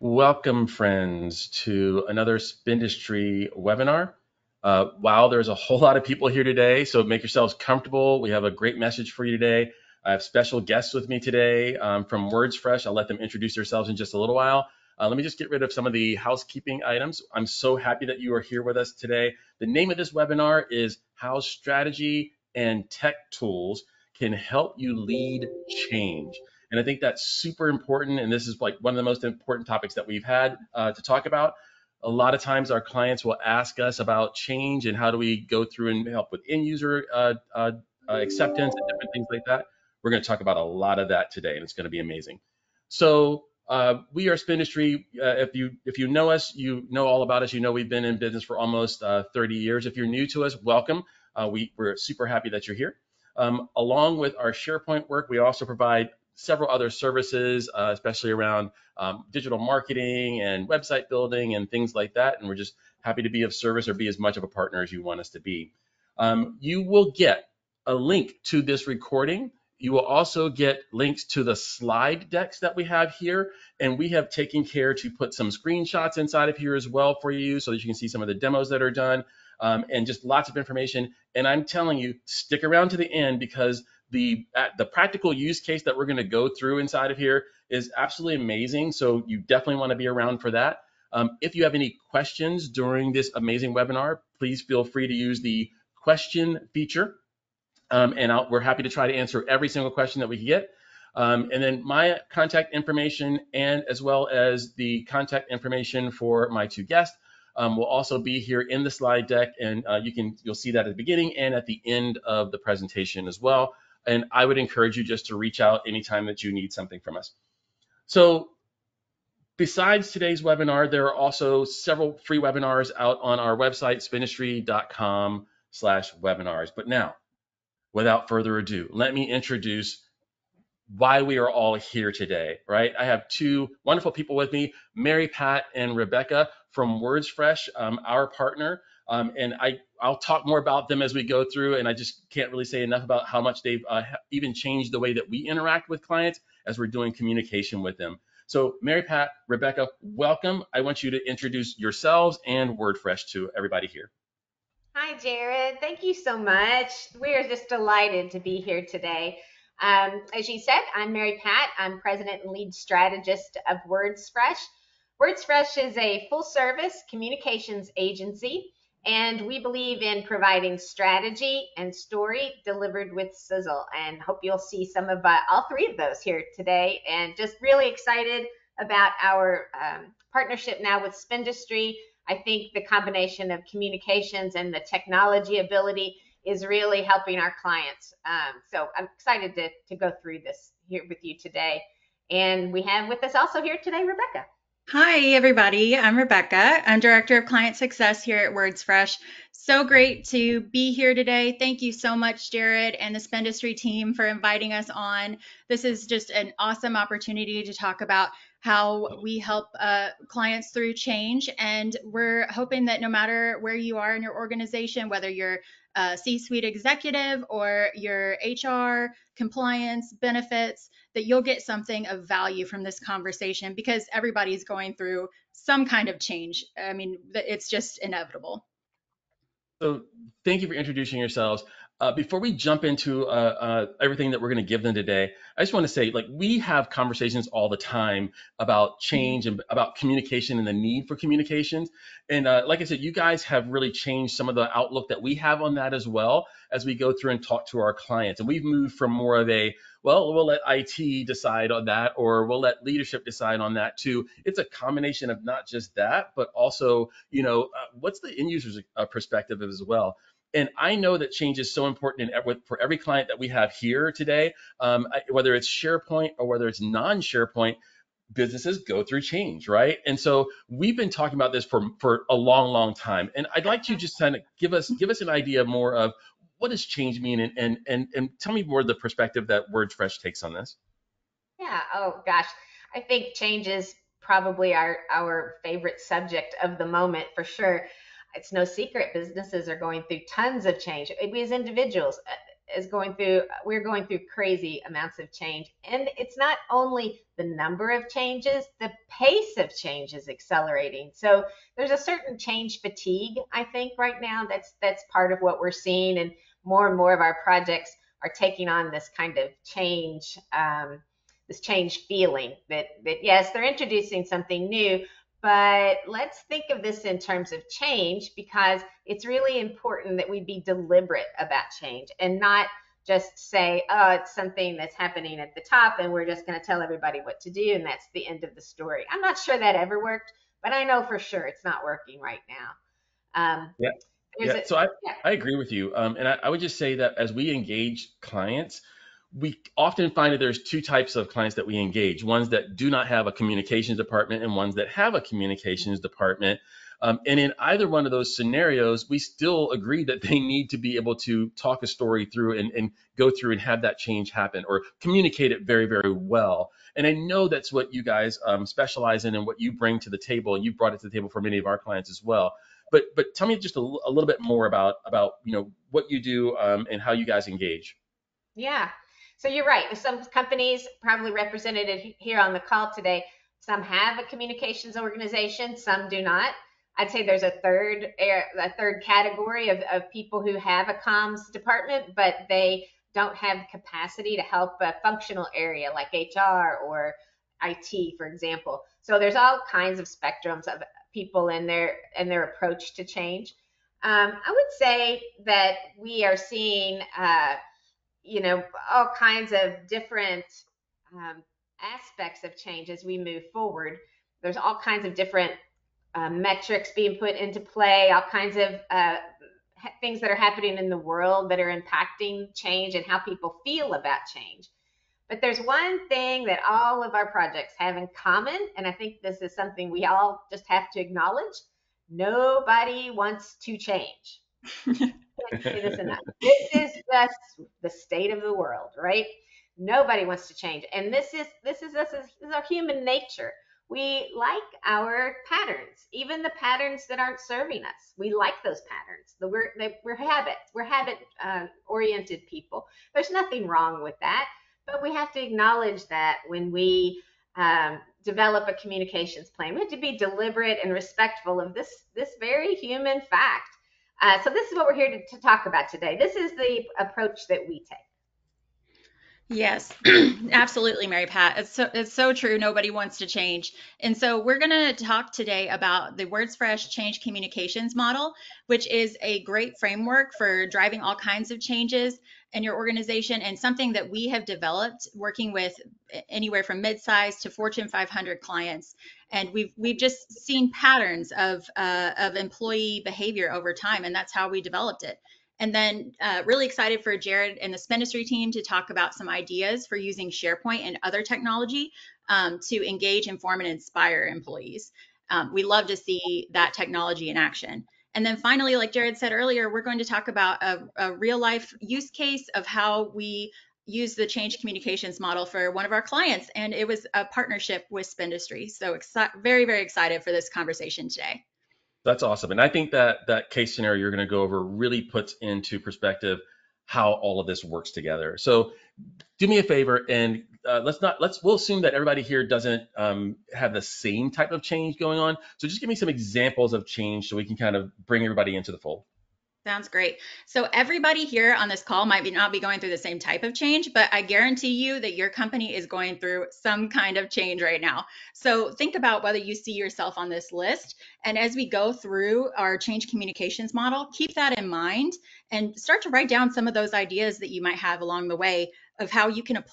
Welcome, friends, to another Spindustry webinar. Wow, there's a whole lot of people here today, so make yourselves comfortable. We have a great message for you today. I have special guests with me today from WordsFresh. I'll let them introduce themselves in just a little while. Let me just get rid of some of the housekeeping items. I'm so happy that you are here with us today. The name of this webinar is How Strategy and Tech Tools Can Help You Lead Change. And I think that's super important. And this is like one of the most important topics that we've had to talk about. A lot of times our clients will ask us about change and how do we go through and help with end user acceptance and different things like that. We're going to talk about a lot of that today, and it's going to be amazing. So we are Spindustry. If you know us, you know all about us. You know we've been in business for almost 30 years. If you're new to us, welcome. We're super happy that you're here. Along with our SharePoint work, we also provide several other services, especially around digital marketing and website building and things like that. And we're just happy to be of service or be as much of a partner as you want us to be. You will get a link to this recording. You will also get links to the slide decks that we have here. And we have taken care to put some screenshots inside of here as well for you so that you can see some of the demos that are done and just lots of information. And I'm telling you, stick around to the end because the practical use case that we're going to go through inside of here is absolutely amazing. So you definitely want to be around for that. If you have any questions during this amazing webinar, please feel free to use the question feature. We're happy to try to answer every single question that we can get. And then my contact information and as well as the contact information for my two guests will also be here in the slide deck, and you'll see that at the beginning and at the end of the presentation as well. And I would encourage you just to reach out anytime that you need something from us. So besides today's webinar, there are also several free webinars out on our website, spindustry.com/webinars. But now, without further ado, let me introduce why we are all here today, right? I have two wonderful people with me, Mary Pat and Rebecca from WordsFresh, our partner. And I'll talk more about them as we go through, and I just can't really say enough about how much they've even changed the way that we interact with clients as we're doing communication with them. So Mary Pat, Rebecca, welcome. I want you to introduce yourselves and WordFresh to everybody here. Hi, Jared. Thank you so much. We are just delighted to be here today. As you said, I'm Mary Pat. I'm president and lead strategist of WordsFresh. WordsFresh is a full-service communications agency, and we believe in providing strategy and story delivered with sizzle. And hope you'll see some of all three of those here today. And just really excited about our partnership now with Spindustry. I think the combination of communications and the technology ability is really helping our clients. So I'm excited to go through this here with you today. And we have with us also here today, Rebecca. Hi, everybody. I'm Rebecca. I'm Director of Client Success here at WordsFresh. So great to be here today. Thank you so much, Jared and the Spindustry team for inviting us on. This is just an awesome opportunity to talk about how we help clients through change. And we're hoping that no matter where you are in your organization, whether you're a C-suite executive or your HR, compliance, benefits, that you'll get something of value from this conversation because everybody's going through some kind of change. I mean, it's just inevitable. So thank you for introducing yourselves. Before we jump into everything that we're going to give them today, I just want to say, like, we have conversations all the time about change and about communication and the need for communications. And like I said, you guys have really changed some of the outlook that we have on that as well as we go through and talk to our clients. And we've moved from more of a, well, we'll let IT decide on that, or we'll let leadership decide on that too. It's a combination of not just that, but also, what's the end user's perspective as well. And I know that change is so important for every client that we have here today, whether it's SharePoint or whether it's non-SharePoint, businesses go through change, right? And so we've been talking about this for a long, long time. And I'd like to just kind of give us an idea more of what does change mean, and tell me more of the perspective that WordFresh takes on this. Yeah. Oh gosh, I think change is probably our favorite subject of the moment for sure. It's no secret businesses are going through tons of change. We as individuals, we're going through crazy amounts of change. And it's not only the number of changes, the pace of change is accelerating. So there's a certain change fatigue, I think, right now. That's part of what we're seeing. And more of our projects are taking on this kind of change, this change feeling that yes, they're introducing something new, but let's think of this in terms of change, because it's really important that we be deliberate about change and not just say, oh, it's something that's happening at the top and we're just going to tell everybody what to do and that's the end of the story. I'm not sure that ever worked, but I know for sure it's not working right now. Yeah. There's Yeah. a, So yeah, I agree with you. And I would just say that as we engage clients, we often find that there's two types of clients that we engage, ones that do not have a communications department and ones that have a communications department. And in either one of those scenarios, we still agree that they need to be able to talk a story through and go through and have that change happen or communicate it very, very well. And I know that's what you guys specialize in and what you bring to the table. And you've brought it to the table for many of our clients as well. But tell me just a little bit more about what you do and how you guys engage. yeah. So you're right. Some companies probably represented here on the call today. Some have a communications organization, some do not. I'd say there's a third category of people who have a comms department, but they don't have capacity to help a functional area like HR or IT, for example. So there's all kinds of spectrums of people in their approach to change. I would say that we are seeing all kinds of different aspects of change as we move forward. There's all kinds of different metrics being put into play, all kinds of things that are happening in the world that are impacting change and how people feel about change. But there's one thing that all of our projects have in common, and I think this is something we all just have to acknowledge. Nobody wants to change. Can't say this enough. This is just the state of the world, right? Nobody wants to change, and this is our human nature. We like our patterns, even the patterns that aren't serving us. We like those patterns. We're habit oriented people. There's nothing wrong with that, but we have to acknowledge that when we develop a communications plan, we have to be deliberate and respectful of this very human fact. So this is what we're here to talk about today. This is the approach that we take. Yes, absolutely, Mary Pat. It's so true. Nobody wants to change. And so we're going to talk today about the Words Fresh Change Communications Model, which is a great framework for driving all kinds of changes in your organization and something that we have developed working with anywhere from mid-size to Fortune 500 clients. And we've just seen patterns of employee behavior over time, and that's how we developed it. And then really excited for Jared and the Spendistry team to talk about some ideas for using SharePoint and other technology to engage, inform, and inspire employees. We love to see that technology in action. And then finally, like Jared said earlier, we're going to talk about a real life use case of how we use the change communications model for one of our clients. And it was a partnership with Spendistry. So very, very excited for this conversation today. That's awesome. And I think that case scenario you're going to go over really puts into perspective how all of this works together. So do me a favor and we'll assume that everybody here doesn't have the same type of change going on. So just give me some examples of change so we can kind of bring everybody into the fold. Sounds great. So everybody here on this call might not be going through the same type of change, but I guarantee you that your company is going through some kind of change right now. So think about whether you see yourself on this list. And as we go through our change communications model, keep that in mind and start to write down some of those ideas that you might have along the way of how you can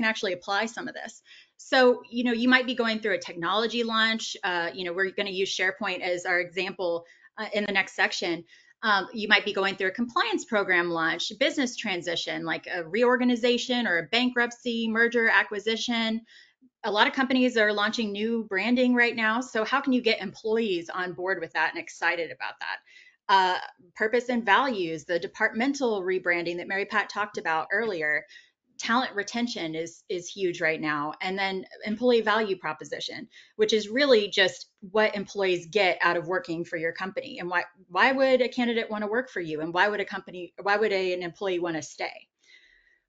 actually apply some of this. So, you might be going through a technology launch. We're going to use SharePoint as our example in the next section. You might be going through a compliance program launch, business transition, like a reorganization or a bankruptcy, merger, acquisition. A lot of companies are launching new branding right now. So how can you get employees on board with that and excited about that? Purpose and values, the departmental rebranding that Mary Pat talked about earlier. Talent retention is huge right now. And then employee value proposition, which is really just what employees get out of working for your company. And why would a candidate want to work for you? And why would an employee want to stay?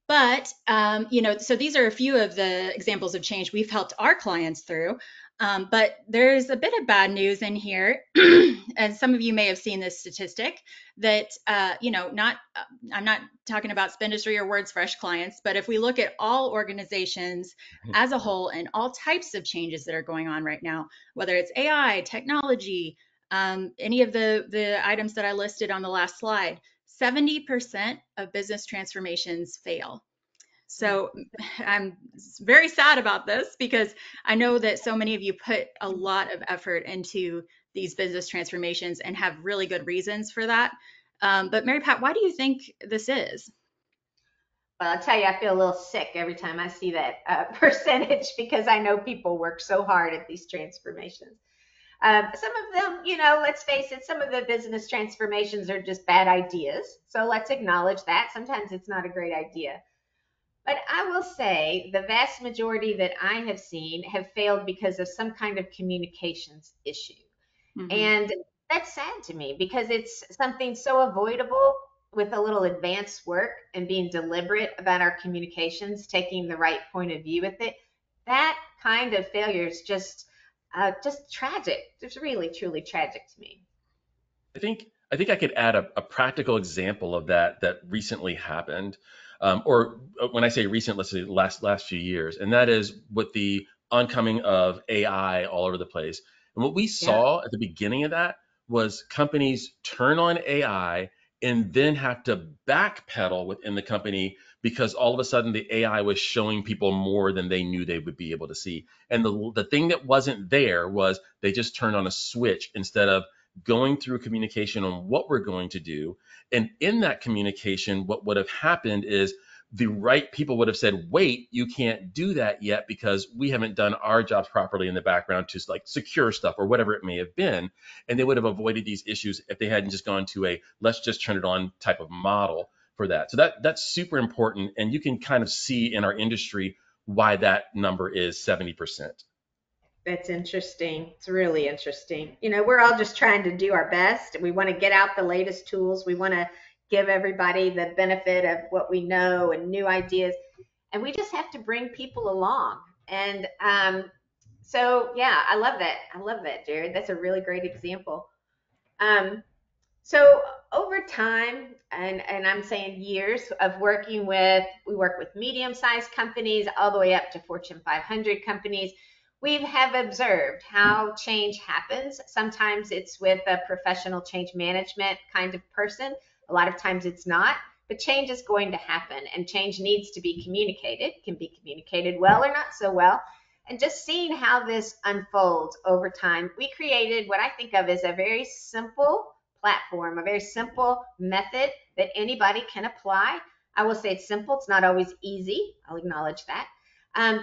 But, so these are a few of the examples of change we've helped our clients through. But there's a bit of bad news in here. And some of you may have seen this statistic that, I'm not talking about Spindustry or WordsFresh clients, but if we look at all organizations as a whole and all types of changes that are going on right now, whether it's AI, technology, any of the items that I listed on the last slide, 70% of business transformations fail. So I'm very sad about this because I know that so many of you put a lot of effort into these business transformations and have really good reasons for that. But Mary Pat, why do you think this is? Well, I'll tell you, I feel a little sick every time I see that percentage because I know people work so hard at these transformations. Some of them, let's face it, some of the business transformations are just bad ideas. So let's acknowledge that. Sometimes it's not a great idea. But I will say the vast majority that I have seen have failed because of some kind of communications issue. Mhm. And that's sad to me because it's something so avoidable with a little advanced work and being deliberate about our communications, taking the right point of view with it. That kind of failure is just tragic. It's really, truly tragic to me. I think I could add a practical example of that recently happened, or when I say recent, let's say last few years, and that is with the oncoming of AI all over the place. And what we Yeah. saw at the beginning of that was companies turn on AI and then have to backpedal within the company because all of a sudden the AI was showing people more than they knew they would be able to see. And the thing that wasn't there was they just turned on a switch instead of going through communication on what we're going to do. And in that communication, what would have happened is the right people would have said, wait, you can't do that yet because we haven't done our jobs properly in the background to like secure stuff or whatever it may have been. And they would have avoided these issues if they hadn't just gone to a let's just turn it on type of model for that. So that's super important. And you can kind of see in our industry why that number is 70%. That's interesting. It's really interesting. We're all just trying to do our best. We want to get out the latest tools. We want to give everybody the benefit of what we know and new ideas. And we just have to bring people along. And so, yeah, I love that. I love that, Jared. That's a really great example. So over time, and I'm saying years of we work with medium-sized companies all the way up to Fortune 500 companies. We have observed how change happens. Sometimes it's with a professional change management kind of person. A lot of times it's not, but change is going to happen and change needs to be communicated, can be communicated well or not so well. And just seeing how this unfolds over time, we created what I think of as a very simple platform, a very simple method that anybody can apply. I will say it's simple. It's not always easy. I'll acknowledge that.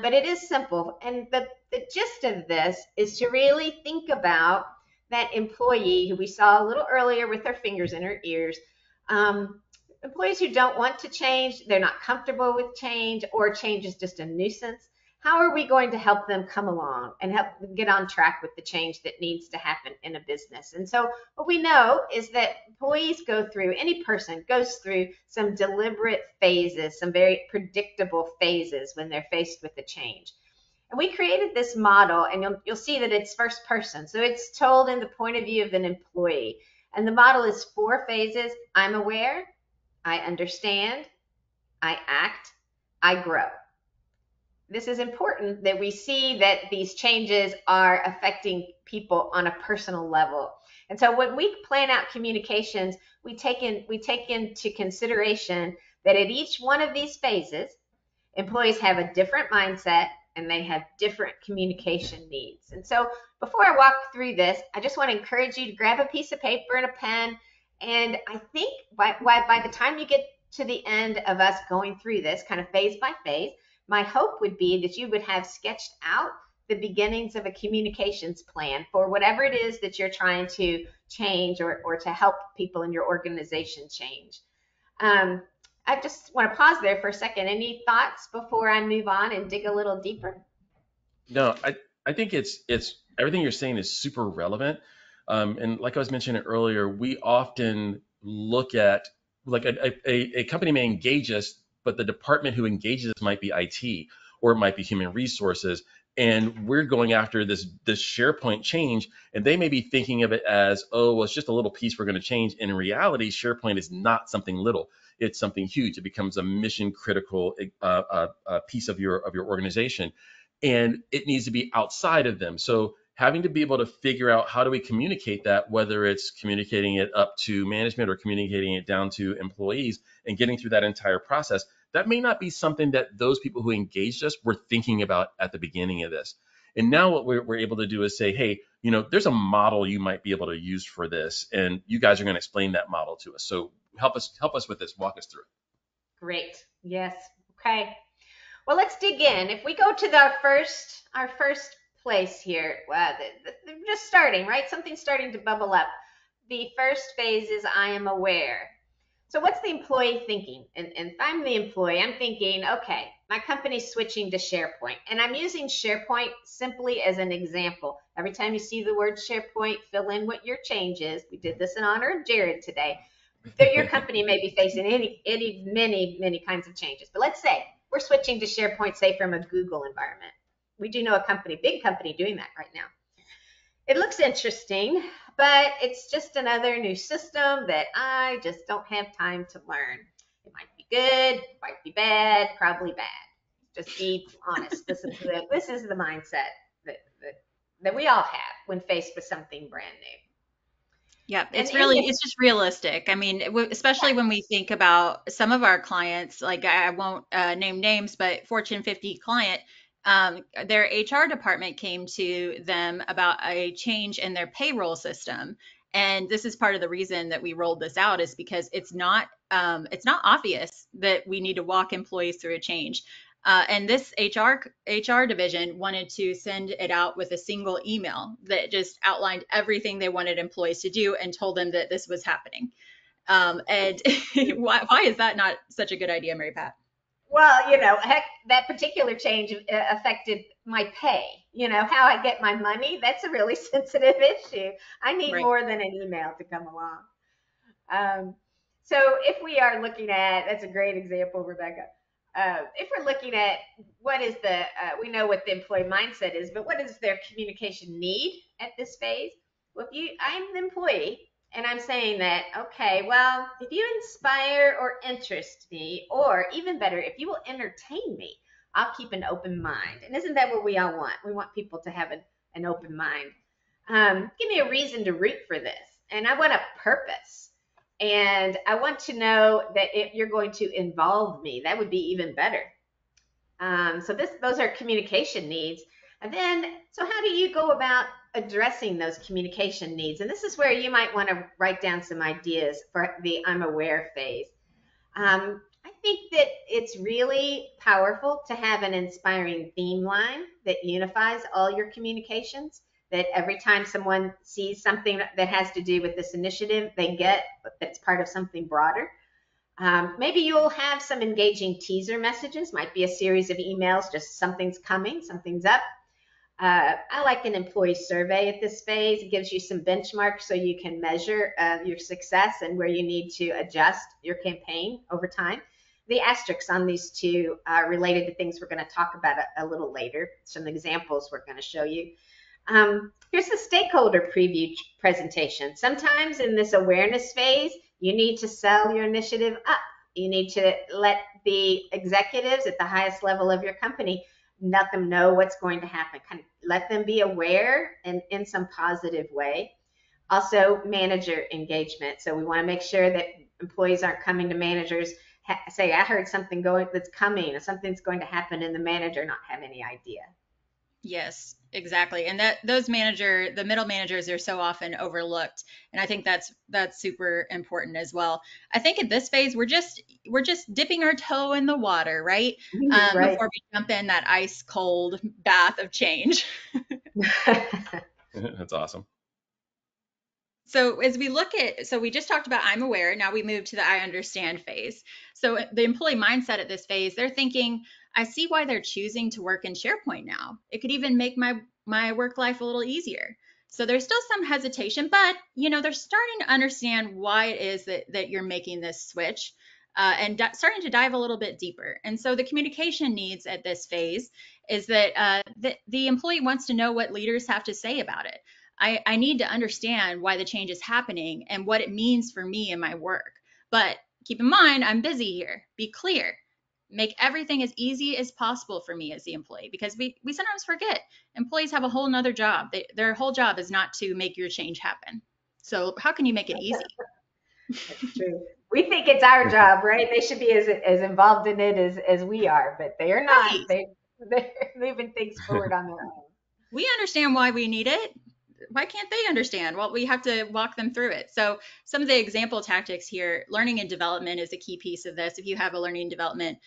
But it is simple. And the gist of this is to really think about that employee who we saw a little earlier with their fingers in her ears. Employees who don't want to change, they're not comfortable with change, or change is just a nuisance. How are we going to help them come along and help them get on track with the change that needs to happen in a business? And so what we know is that any person goes through some deliberate phases, some very predictable phases when they're faced with a change. And we created this model, and you'll see that it's first person. So it's told in the point of view of an employee. And the model is 4 phases. I'm aware, I understand, I act, I grow. This is important that we see that these changes are affecting people on a personal level. And so when we plan out communications, we take into consideration that at each one of these phases, employees have a different mindset and they have different communication needs. And so before I walk through this, I just want to encourage you to grab a piece of paper and a pen. And I think by the time you get to the end of us going through this kind of phase by phase, my hope would be that you would have sketched out the beginnings of a communications plan for whatever it is that you're trying to change or to help people in your organization change. I just want to pause there for a second. Any thoughts before I move on and dig a little deeper? No, I think it's everything you're saying is super relevant. And like I was mentioning earlier, we often look at like a company may engage us but the department who engages us might be IT or it might be human resources. And we're going after this SharePoint change, and they may be thinking of it as, oh, well, it's just a little piece we're going to change. And in reality, SharePoint is not something little; it's something huge. It becomes a mission critical piece of your organization, and it needs to be outside of them. So having to be able to figure out how do we communicate that, whether it's communicating it up to management or communicating it down to employees, and getting through that entire process, that may not be something that those people who engaged us were thinking about at the beginning of this. And now what we're able to do is say, hey, there's a model you might be able to use for this, and you guys are going to explain that model to us. So help us with this. Walk us through it. Great. Yes. Okay. Well, let's dig in. If we go to our first place here, just starting, right? Something's starting to bubble up. The first phase is I am aware. So what's the employee thinking? And if I'm the employee, I'm thinking, okay, my company's switching to SharePoint. And I'm using SharePoint simply as an example. Every time you see the word SharePoint, fill in what your change is. We did this in honor of Jared today. Your company may be facing many kinds of changes. But let's say we're switching to SharePoint, say from a Google environment. We do know a big company doing that right now. It looks interesting, but it's just another new system that I just don't have time to learn. It might be good, might be bad, probably bad. Just be honest. This is the mindset that we all have when faced with something brand new. Yeah, it's just realistic. I mean, especially when we think about some of our clients, like I won't name names, but Fortune 50 client, their HR department came to them about a change in their payroll system. And this is part of the reason that we rolled this out, is because it's not obvious that we need to walk employees through a change. And this HR division wanted to send it out with a single email that just outlined everything they wanted employees to do and told them that this was happening. And why is that not such a good idea, Mary Pat? Well, heck, that particular change affected my pay. How I get my money, that's a really sensitive issue. I need more than an email to come along. So if we are looking at, that's a great example, Rebecca. If we're looking at what is we know what the employee mindset is, but what is their communication need at this phase? Well, I'm the employee and I'm saying that, okay, well, if you inspire or interest me, or even better, if you will entertain me, I'll keep an open mind. And isn't that what we all want? We want people to have an open mind. Give me a reason to root for this. And I want a purpose. And I want to know that if you're going to involve me, that would be even better. So those are communication needs. And then, so how do you go about addressing those communication needs? And this is where you might want to write down some ideas for the I'm aware phase. I think that it's really powerful to have an inspiring theme line that unifies all your communications, that every time someone sees something that has to do with this initiative, they get that it's part of something broader. Maybe you'll have some engaging teaser messages, might be a series of emails, just something's coming, something's up. I like an employee survey at this phase. It gives you some benchmarks so you can measure your success and where you need to adjust your campaign over time. The asterisks on these two are related to things we're going to talk about a little later, some examples we're going to show you. Here's the stakeholder preview presentation. Sometimes in this awareness phase, you need to sell your initiative up. You need to let the executives at the highest level of your company, let them know what's going to happen, kind of let them be aware and in some positive way. Also, manager engagement. So we want to make sure that employees aren't coming to managers, say, I heard something that's coming, or something's going to happen, and the manager not have any idea. Yes, exactly. And the middle managers are so often overlooked. And I think that's super important as well. I think at this phase, we're just dipping our toe in the water, right? Right. Before we jump in that ice cold bath of change. That's awesome. So as we we just talked about I'm aware. Now we move to the I understand phase. So the employee mindset at this phase, they're thinking, I see why they're choosing to work in SharePoint now. It could even make my work life a little easier. So there's still some hesitation, but they're starting to understand why it is that you're making this switch. and starting to dive a little bit deeper. And so the communication needs at this phase is that the employee wants to know what leaders have to say about it. I need to understand why the change is happening and what it means for me and my work. But keep in mind, I'm busy here. Be clear. Make everything as easy as possible for me as the employee, because we sometimes forget employees have a whole nother job. Their whole job is not to make your change happen. So how can you make it easy? That's true. We think it's our job, right? They should be as involved in it as we are, but they are not. Right. They're moving things forward on their own. We understand why we need it. Why can't they understand? Well, we have to walk them through it. So some of the example tactics here, learning and development is a key piece of this. If you have a learning and development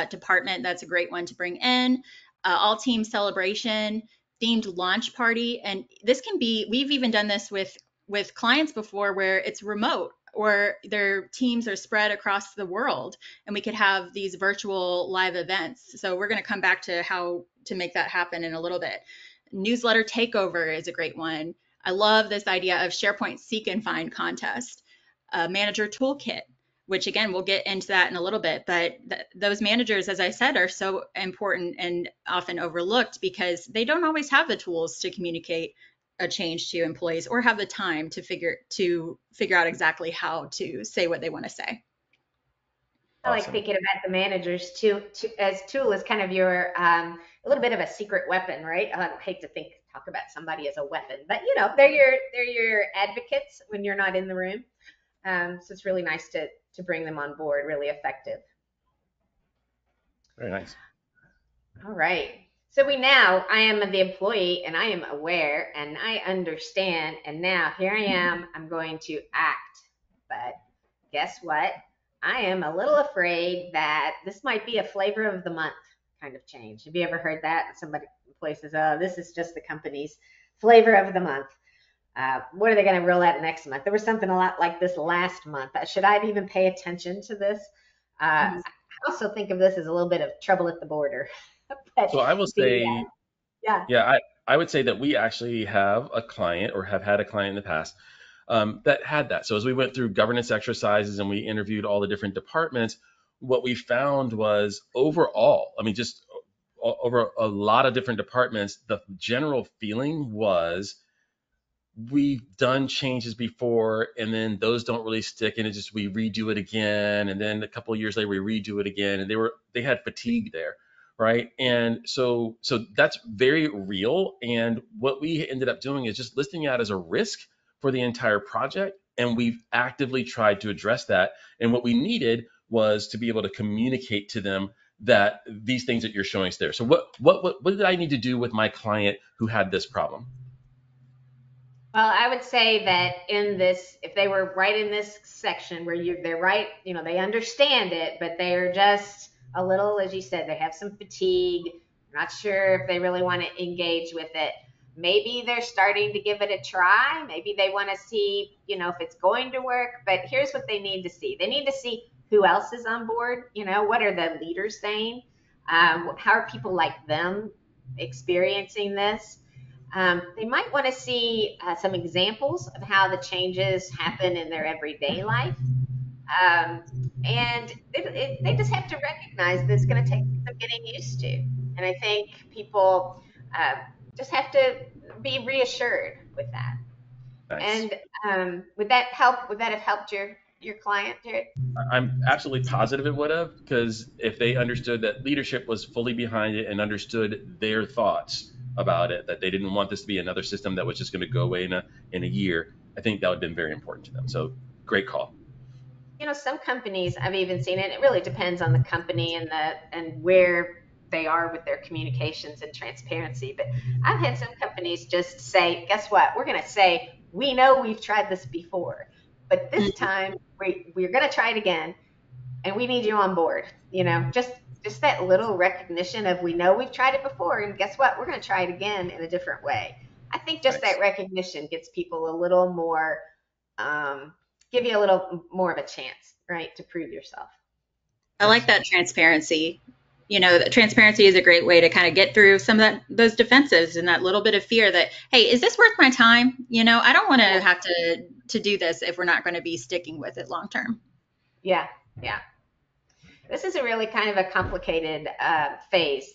department, that's a great one to bring in. All team celebration, themed launch party. And this can be, we've even done this with clients before where it's remote or their teams are spread across the world, and we could have these virtual live events. So we're going to come back to how to make that happen in a little bit. Newsletter takeover is a great one. I love this idea of SharePoint seek and find contest. Manager toolkit, which again, we'll get into that in a little bit, but those managers, as I said, are so important and often overlooked because they don't always have the tools to communicate a change to employees or have the time to figure out exactly how to say what they want to say. I like thinking about the managers too, as tool is kind of your a little bit of a secret weapon, right? I hate to talk about somebody as a weapon, but they're your advocates when you're not in the room. So it's really nice to bring them on board, really effective. Very nice. All right. So I am the employee and I am aware and I understand. And now here I am, I'm going to act. But guess what? I am a little afraid that this might be a flavor of the month kind of change. Have you ever heard that? Somebody says, oh, this is just the company's flavor of the month. What are they going to roll out next month? There was something a lot like this last month. Should I even pay attention to this? I also think of this as a little bit of trouble at the border. So I will say, I would say that we actually have a client or have had a client in the past that had that. So as we went through governance exercises and we interviewed all the different departments, what we found was overall, just over a lot of different departments, the general feeling was we've done changes before and then those don't really stick and we redo it again. And then a couple of years later, we redo it again. And they had fatigue there. Right. And so that's very real. And what we ended up doing is just listing it out as a risk for the entire project. And we've actively tried to address that. And what we needed was to be able to communicate to them that these things that you're showing us there. So what did I need to do with my client who had this problem? Well, I would say that if they were right in this section where they're right, they understand it, but they're just a little, as you said, they have some fatigue. Not sure if they really want to engage with it. Maybe they're starting to give it a try. Maybe they want to see, if it's going to work. But here's what they need to see. They need to see who else is on board. What are the leaders saying? How are people like them experiencing this? They might want to see some examples of how the changes happen in their everyday life. And they just have to recognize that it's going to take some getting used to. And I think people just have to be reassured with that. Nice. And would that help? Would that have helped your client, Jared? I'm absolutely positive it would have, because if they understood that leadership was fully behind it and understood their thoughts about it, that they didn't want this to be another system that was just going to go away in a year, I think that would have been very important to them. So great call. Some companies, I've even seen it. It really depends on the company and where they are with their communications and transparency. But I've had some companies just say, guess what? We're going to say, we know we've tried this before, but this time we're going to try it again, and we need you on board. Just that little recognition of we know we've tried it before, and guess what? We're going to try it again in a different way. I think just that recognition gets people a little more give you a little more of a chance, right, to prove yourself. I like that transparency. Transparency is a great way to kind of get through some of those defensives and that little bit of fear that, hey, is this worth my time? I don't want to have to do this if we're not going to be sticking with it long term. Yeah. This is a really kind of a complicated phase.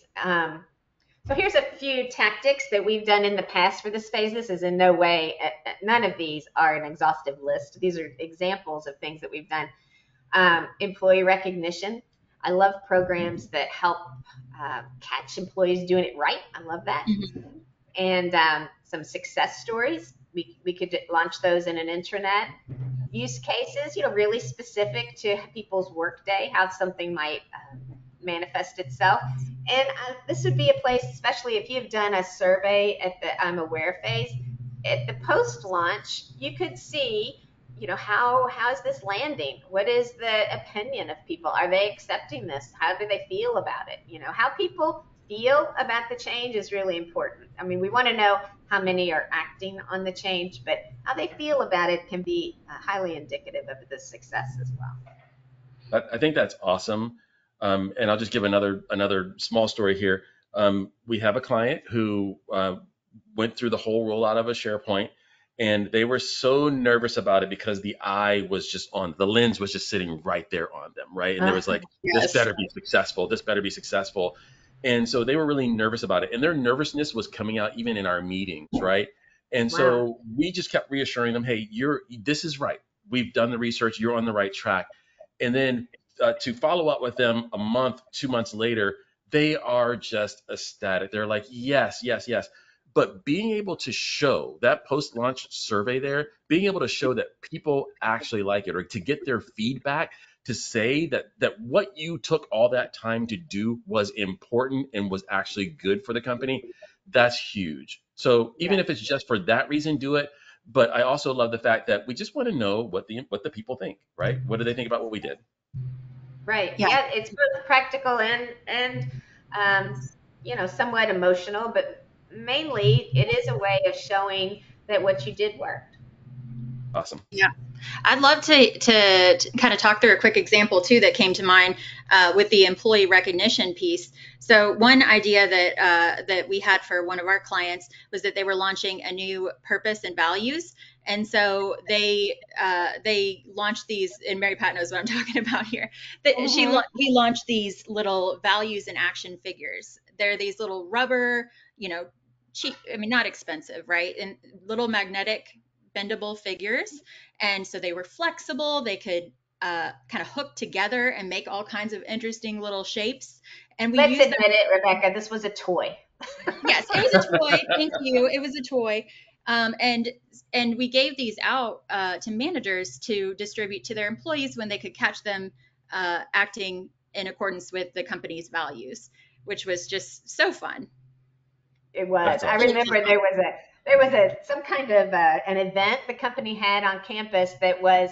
So here's a few tactics that we've done in the past for this phase. This is in no way, none of these are an exhaustive list. These are examples of things that we've done. Employee recognition. I love programs that help catch employees doing it right. I love that. Mm-hmm. And some success stories. We could launch those in an intranet. Use cases, really specific to people's workday, how something might manifest itself. And this would be a place, especially if you've done a survey at the I'm Aware phase, at the post-launch, you could see, how's this landing? What is the opinion of people? Are they accepting this? How do they feel about it? How people feel about the change is really important. I mean, we want to know how many are acting on the change, but how they feel about it can be highly indicative of the success as well. I think that's awesome. And I'll just give another small story here. We have a client who went through the whole rollout of a SharePoint, and they were so nervous about it because the lens was just sitting right there on them, right? And there was like, yes, this better be successful. This better be successful. And so they were really nervous about it. And their nervousness was coming out even in our meetings, right? And so we just kept reassuring them, hey, this is right. We've done the research. You're on the right track. And then to follow up with them a month, 2 months later, they are just ecstatic. They're like, yes, yes, yes. But being able to show that post-launch survey there, being able to show that people actually like it, or to get their feedback, to say that what you took all that time to do was important and was actually good for the company, that's huge. So even if it's just for that reason, do it. But I also love the fact that we just want to know what the people think, right? What do they think about what we did? Right. Yeah, it's both practical and somewhat emotional, but mainly it is a way of showing that what you did worked. Awesome. Yeah. I'd love to kind of talk through a quick example too that came to mind with the employee recognition piece. So one idea that we had for one of our clients was that they were launching a new purpose and values, and so they launched these. And Mary Pat knows what I'm talking about here. That he launched these little values and action figures. They're these little rubber, cheap. I mean, not expensive, right? And little magnetic bendable figures, and so they were flexible. They could kind of hook together and make all kinds of interesting little shapes. And let's admit it, Rebecca, this was a toy. Yes, it was a toy. Thank you. It was a toy. And we gave these out to managers to distribute to their employees when they could catch them acting in accordance with the company's values, which was just so fun. It was. I remember there was some kind of an event the company had on campus that was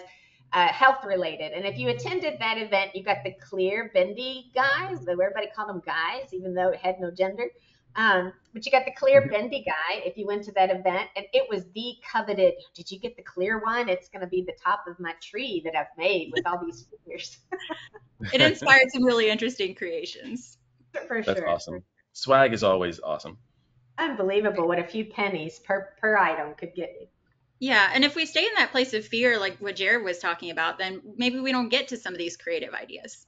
health related. And if you attended that event, you got the clear bendy guys. Everybody called them guys, even though it had no gender. But you got the clear bendy guy if you went to that event. And it was the coveted, did you get the clear one? It's going to be the top of my tree that I've made with all these figures. It inspired some really interesting creations. For That's sure. awesome. Swag is always awesome. Unbelievable what a few pennies per item could get you. Yeah, and if we stay in that place of fear, like what Jared was talking about, then maybe we don't get to some of these creative ideas.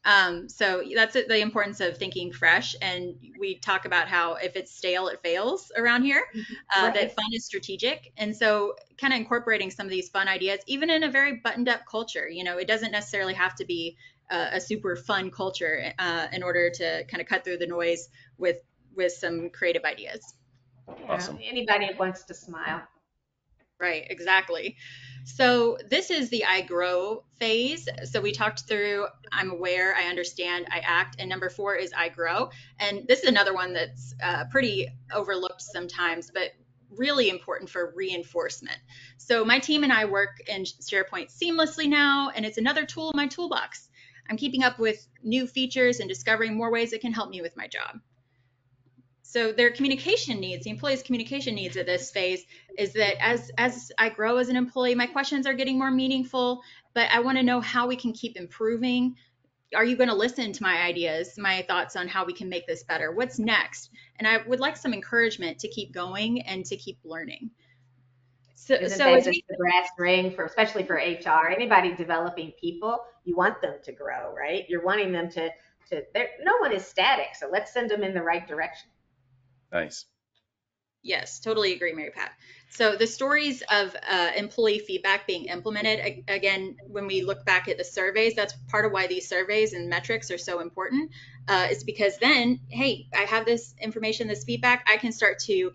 So that's the importance of thinking fresh. And we talk about how if it's stale, it fails around here, right. That fun is strategic. And so kind of incorporating some of these fun ideas, even in a very buttoned up culture, it doesn't necessarily have to be a super fun culture in order to kind of cut through the noise with some creative ideas. Awesome. Anybody who wants to smile. Right, exactly. So this is the I grow phase. So we talked through I'm aware, I understand, I act, and number 4 is I grow. And this is another one that's pretty overlooked sometimes, but really important for reinforcement. So my team and I work in SharePoint seamlessly now, and it's another tool in my toolbox. I'm keeping up with new features and discovering more ways it can help me with my job. So their communication needs, the employee's communication needs at this phase is that as I grow as an employee, my questions are getting more meaningful, but I want to know how we can keep improving. Are you going to listen to my ideas, my thoughts on how we can make this better? What's next? And I would like some encouragement to keep going and to keep learning. So it's the brass ring especially for HR, anybody developing people, you want them to grow, right? You're wanting them to no one is static, so let's send them in the right direction. Nice. Yes, totally agree, Mary Pat. So the stories of employee feedback being implemented, again, when we look back at the surveys, that's part of why these surveys and metrics are so important. Is because then, hey, I have this information, this feedback, I can start to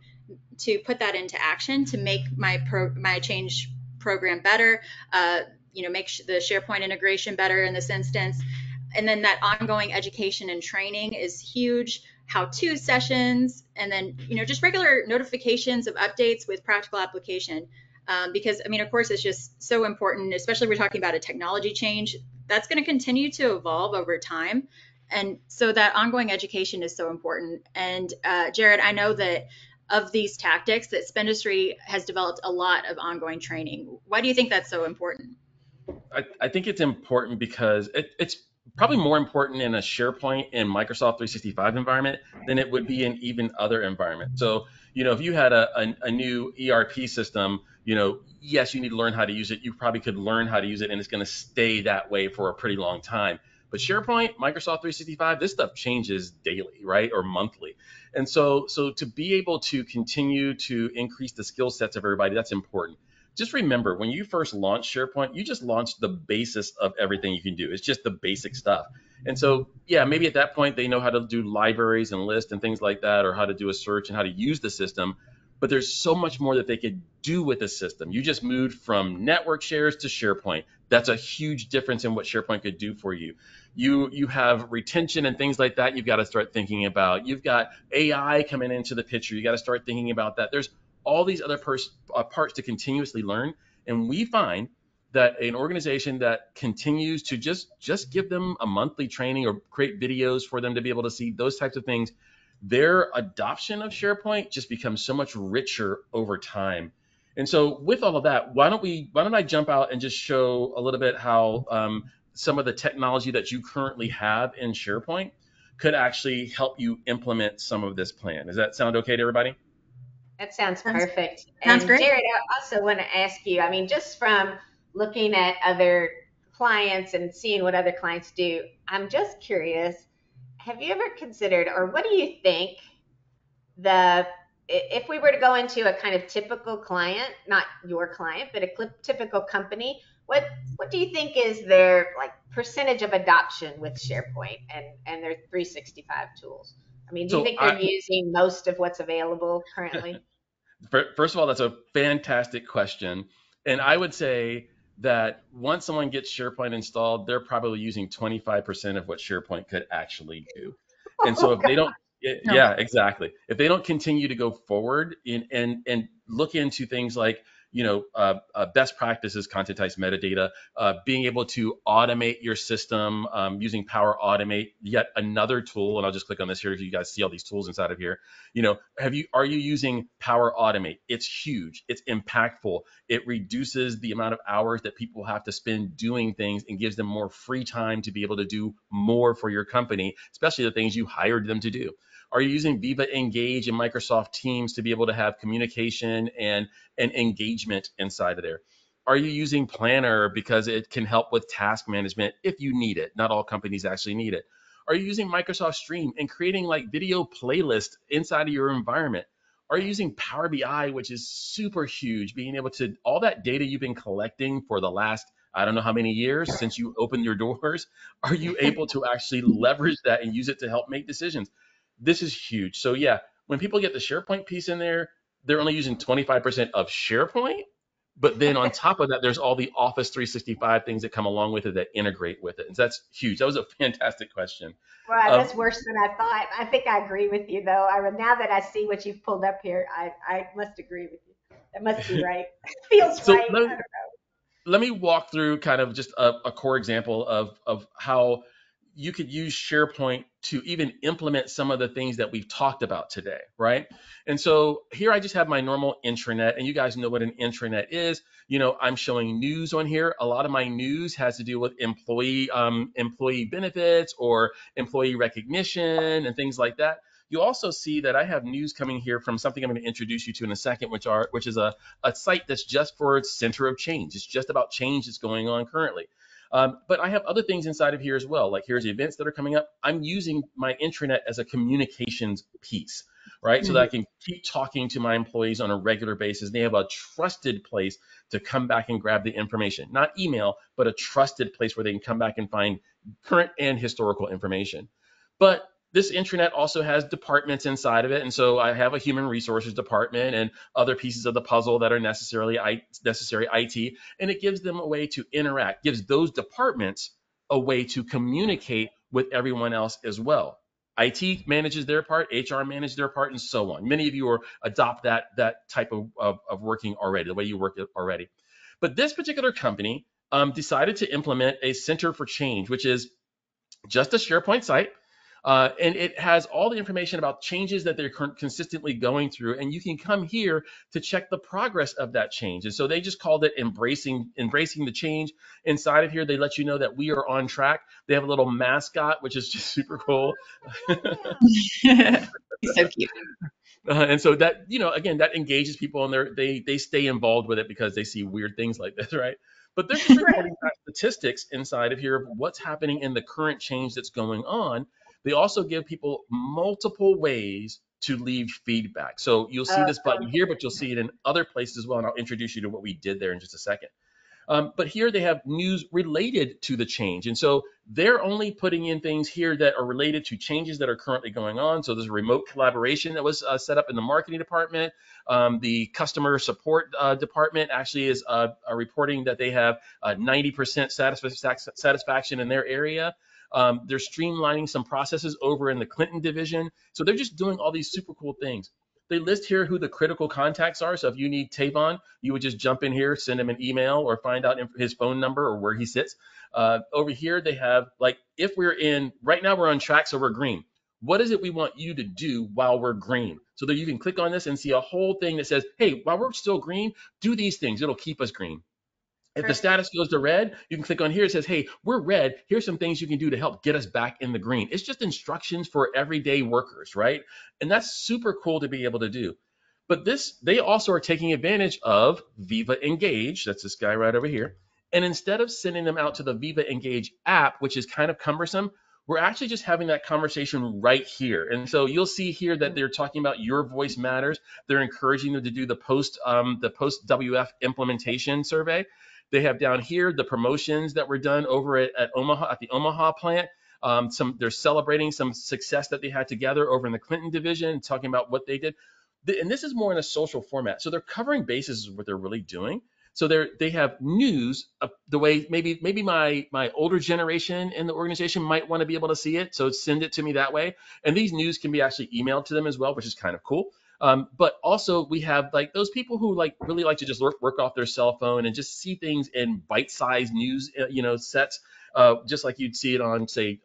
put that into action to make my change program better. Make the SharePoint integration better in this instance. And then that ongoing education and training is huge. How-to sessions, and then just regular notifications of updates with practical application. Because of course, it's just so important, especially if we're talking about a technology change that's going to continue to evolve over time. And so that ongoing education is so important. And Jared, I know that of these tactics that Spendistry has developed a lot of ongoing training. Why do you think that's so important? I think it's important because it's probably more important in a SharePoint and Microsoft 365 environment than it would be in even other environments. So, if you had a new ERP system, yes, you need to learn how to use it. You probably could learn how to use it, and it's going to stay that way for a pretty long time. But SharePoint, Microsoft 365, this stuff changes daily, right, or monthly. And so to be able to continue to increase the skill sets of everybody, that's important. Just remember, when you first launched SharePoint, you just launched the basis of everything you can do. It's just the basic stuff. And so, yeah, maybe at that point they know how to do libraries and lists and things like that, or how to do a search and how to use the system. But there's so much more that they could do with the system. You just moved from network shares to SharePoint. That's a huge difference in what SharePoint could do for you. You have retention and things like that you've got to start thinking about. You've got AI coming into the picture. You got to start thinking about that. There's all these other parts to continuously learn. And we find that an organization that continues to just give them a monthly training or create videos for them to be able to see those types of things, their adoption of SharePoint just becomes so much richer over time. And so with all of that, why don't I jump out and just show a little bit how some of the technology that you currently have in SharePoint could actually help you implement some of this plan. Does that sound okay to everybody? That sounds perfect. Sounds And great. Jared, I also want to ask you, just from looking at other clients and seeing what other clients do, I'm just curious, have you ever considered, or what do you think if we were to go into a kind of typical client, not your client, but a typical company, what do you think is their percentage of adoption with SharePoint and their 365 tools? Do you think they're using most of what's available currently? First of all, that's a fantastic question. And I would say that once someone gets SharePoint installed, they're probably using 25% of what SharePoint could actually do. And so if they don't, yeah, exactly. If they don't continue to go forward and look into things like, best practices, contentized metadata, being able to automate your system using Power Automate, yet another tool, and I'll just click on this here so you guys see all these tools inside of here. Are you using Power Automate? It's huge. It's impactful. It reduces the amount of hours that people have to spend doing things and gives them more free time to be able to do more for your company, especially the things you hired them to do. Are you using Viva Engage and Microsoft Teams to be able to have communication and engagement inside of there? Are you using Planner because it can help with task management if you need it? Not all companies actually need it. Are you using Microsoft Stream and creating video playlists inside of your environment? Are you using Power BI, which is super huge, being able to, all that data you've been collecting for the last, I don't know how many years since you opened your doors, are you able to actually leverage that and use it to help make decisions? This is huge. So yeah, when people get the SharePoint piece in there, they're only using 25% of SharePoint. But then on top of that, there's all the Office 365 things that come along with it that integrate with it. And so that's huge. That was a fantastic question. Well, that's worse than I thought. I think I agree with you, though. Now that I see what you've pulled up here, I must agree with you. That must be right. Feels So right. let me walk through kind of just a core example of how you could use SharePoint to even implement some of the things that we've talked about today, right? And so here I just have my normal intranet, and you guys know what an intranet is. I'm showing news on here. A lot of my news has to do with employee benefits or employee recognition and things like that. You also see that I have news coming here from something I'm going to introduce you to in a second, which is a site that's just for Center of Change. It's just about change that's going on currently. But I have other things inside of here as well. Like here's the events that are coming up. I'm using my intranet as a communications piece, right? So that I can keep talking to my employees on a regular basis. They have a trusted place to come back and grab the information, not email, but a trusted place where they can come back and find current and historical information. But this intranet also has departments inside of it. And so I have a human resources department and other pieces of the puzzle that are necessary IT, and it gives them a way to interact, gives those departments a way to communicate with everyone else as well. IT manages their part, HR manages their part, and so on. Many of you are adopt that type of working already, the way you work it already. But this particular company decided to implement a Center for Change, which is just a SharePoint site. And it has all the information about changes that they're consistently going through, and you can come here to check the progress of that change. And so they just called it embracing the change. Inside of here, they let you know that we are on track. They have a little mascot, which is just super cool. He's so cute. And so that, again, that engages people, and they stay involved with it because they see weird things like this, right? But they're just reporting back statistics inside of here of what's happening in the current change that's going on. They also give people multiple ways to leave feedback. So you'll see this button here, but you'll see it in other places as well. And I'll introduce you to what we did there in just a second. But here they have news related to the change. And so they're only putting in things here that are related to changes that are currently going on. So there's a remote collaboration that was set up in the marketing department. The customer support department actually is reporting that they have 90% satisfaction in their area. They're streamlining some processes over in the Clinton division. So they're just doing all these super cool things. They list here who the critical contacts are. So if you need Tavon, you would just jump in here, send him an email, or find out his phone number or where he sits. Over here, they have, like, if right now we're on track, so we're green. What is it we want you to do while we're green? So that you can click on this and see a whole thing that says, hey, while we're still green, do these things. It'll keep us green. If the status goes to red, you can click on here. It says, hey, we're red. Here's some things you can do to help get us back in the green. It's just instructions for everyday workers, right? And that's super cool to be able to do. But they also are taking advantage of Viva Engage. That's this guy right over here. And instead of sending them out to the Viva Engage app, which is kind of cumbersome, we're actually just having that conversation right here. And so you'll see here that they're talking about Your Voice Matters. They're encouraging them to do the post WF implementation survey. They have down here the promotions that were done over at the Omaha plant. They're celebrating some success that they had together over in the Clinton division, talking about what they did. And this is more in a social format. So they're covering bases is what they're really doing. So they have news the way maybe my older generation in the organization might want to be able to see it. So send it to me that way. And these news can be actually emailed to them as well, which is kind of cool. But also we have like those people who really like to just work off their cell phone and just see things in bite-sized news, sets, just like you'd see it on, say,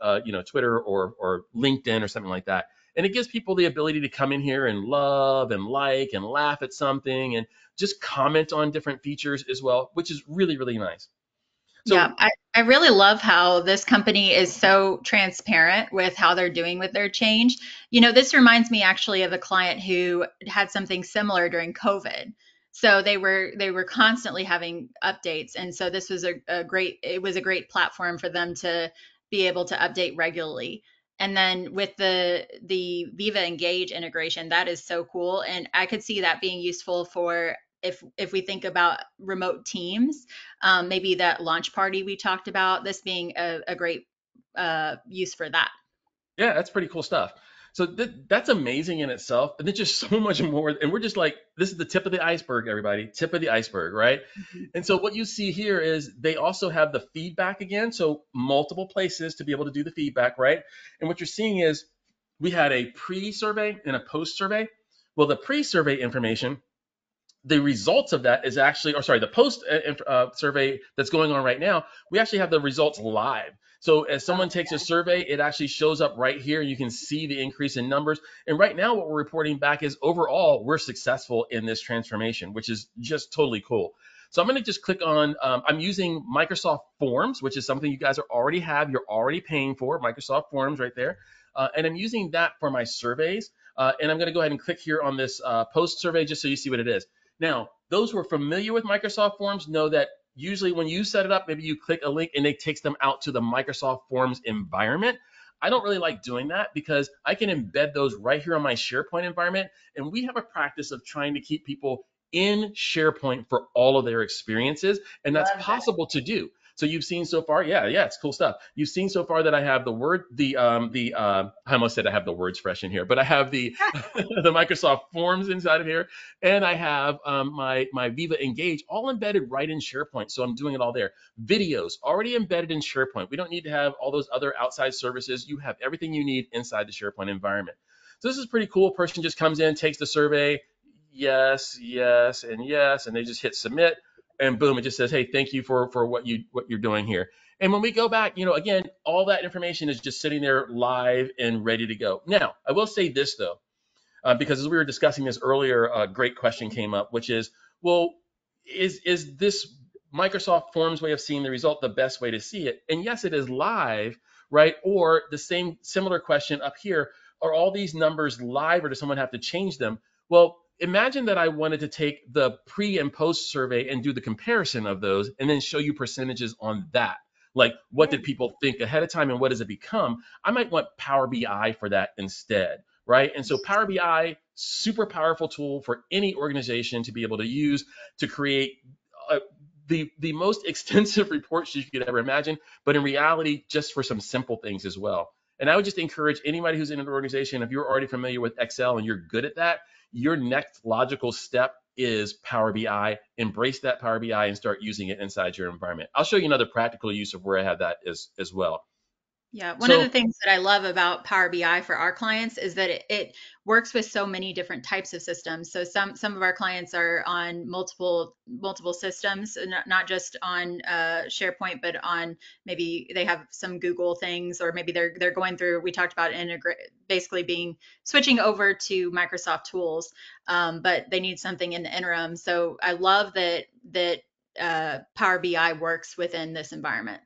Twitter or LinkedIn or something like that. And it gives people the ability to come in here and love and like and laugh at something and just comment on different features as well, which is really, really nice. So, yeah, I really love how this company is so transparent with how they're doing with their change. This reminds me actually of a client who had something similar during COVID. So they were constantly having updates. And so this was a great platform for them to be able to update regularly. And then with the Viva Engage integration, that is so cool. And I could see that being useful for if we think about remote teams, maybe that launch party we talked about, this being a great use for that. Yeah, that's pretty cool stuff. So that's amazing in itself, but there's just so much more. And we're just like, this is the tip of the iceberg, everybody, tip of the iceberg, right? Mm-hmm. And so what you see here is they also have the feedback again. So multiple places to be able to do the feedback, right? And what you're seeing is we had a pre-survey and a post-survey. Well, the pre-survey information, the results of that is actually, the post survey that's going on right now, we actually have the results live. So as someone takes a survey, it actually shows up right here. You can see the increase in numbers. And right now what we're reporting back is overall, we're successful in this transformation, which is just totally cool. So I'm going to just click on, I'm using Microsoft Forms, which is something you guys already have. You're already paying for Microsoft Forms right there. And I'm using that for my surveys. And I'm going to go ahead and click here on this post survey just so you see what it is. Now, those who are familiar with Microsoft Forms know that usually when you set it up, maybe you click a link and it takes them out to the Microsoft Forms environment. I don't really like doing that because I can embed those right here on my SharePoint environment. And we have a practice of trying to keep people in SharePoint for all of their experiences. And that's Love that. possible to do. So you've seen so far, yeah, it's cool stuff. You've seen so far that I have I almost said I have the words fresh in here, but I have the the Microsoft Forms inside of here, and I have my Viva Engage all embedded right in SharePoint. So I'm doing it all there. Videos already embedded in SharePoint. We don't need to have all those other outside services. You have everything you need inside the SharePoint environment. So this is pretty cool. A person just comes in, takes the survey, yes, yes, and yes, and they just hit submit, and boom, it just says, hey, thank you for what you're doing here. And when we go back, again, all that information is just sitting there live and ready to go. Now, I will say this though, because as we were discussing this earlier, a great question came up, which is, well, is this Microsoft Forms way of seeing the result the best way to see it? And yes, it is live, right? Or the similar question up here, are all these numbers live or does someone have to change them? Well, imagine that I wanted to take the pre and post survey and do the comparison of those and then show you percentages on that. Like, what did people think ahead of time and what does it become? I might want Power BI for that instead, right? And so Power BI, super powerful tool for any organization to be able to use to create the most extensive reports you could ever imagine, but in reality, just for some simple things as well. And I would just encourage anybody who's in an organization, if you're already familiar with Excel and you're good at that, your next logical step is Power BI. Embrace that Power BI and start using it inside your environment. I'll show you another practical use of where I have that as well. Yeah, one of the things that I love about Power BI for our clients is that it works with so many different types of systems. So some of our clients are on multiple systems, not just on SharePoint, but on maybe they have some Google things, or maybe they're going through. We talked about basically switching over to Microsoft tools, but they need something in the interim. So I love that Power BI works within this environment.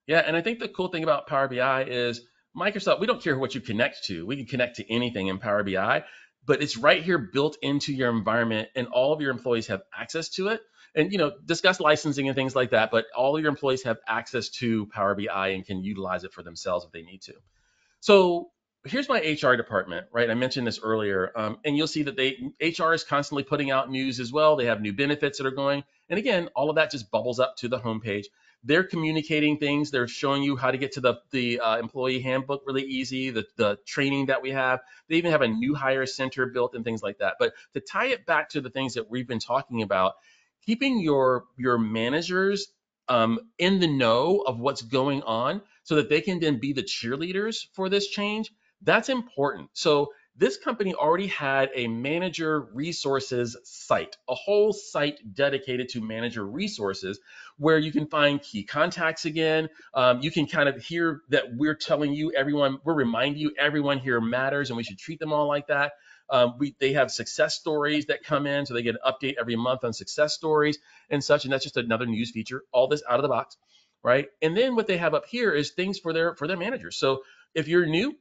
Yeah, and I think the cool thing about Power BI is Microsoft, we don't care what you connect to. We can connect to anything in Power BI, but it's right here built into your environment and all of your employees have access to it. And, discuss licensing and things like that, but all of your employees have access to Power BI and can utilize it for themselves if they need to. So here's my HR department, right? I mentioned this earlier, and you'll see that HR is constantly putting out news as well. They have new benefits that are going. And again, all of that just bubbles up to the homepage. They're communicating things. They're showing you how to get to the employee handbook really easy, the training that we have. They even have a new hire center built and things like that. But to tie it back to the things that we've been talking about, keeping your managers in the know of what's going on so that they can then be the cheerleaders for this change, that's important. So this company already had a manager resources site, a whole site dedicated to manager resources where you can find key contacts again. You can kind of hear that we're telling you we're reminding you everyone here matters and we should treat them all like that. They have success stories that come in, so they get an update every month on success stories and such, and that's just another news feature. All this out of the box, right? And then what they have up here is things for their managers. So if you're new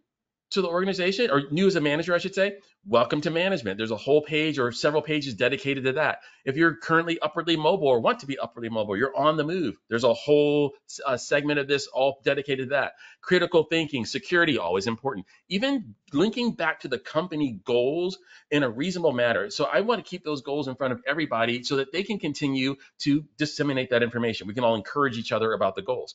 to the organization, or new as a manager, I should say, welcome to management. There's a whole page or several pages dedicated to that. If you're currently upwardly mobile or want to be upwardly mobile, you're on the move. There's a whole segment of this all dedicated to that. Critical thinking, security, always important. Even linking back to the company goals in a reasonable manner. So I want to keep those goals in front of everybody so that they can continue to disseminate that information. We can all encourage each other about the goals.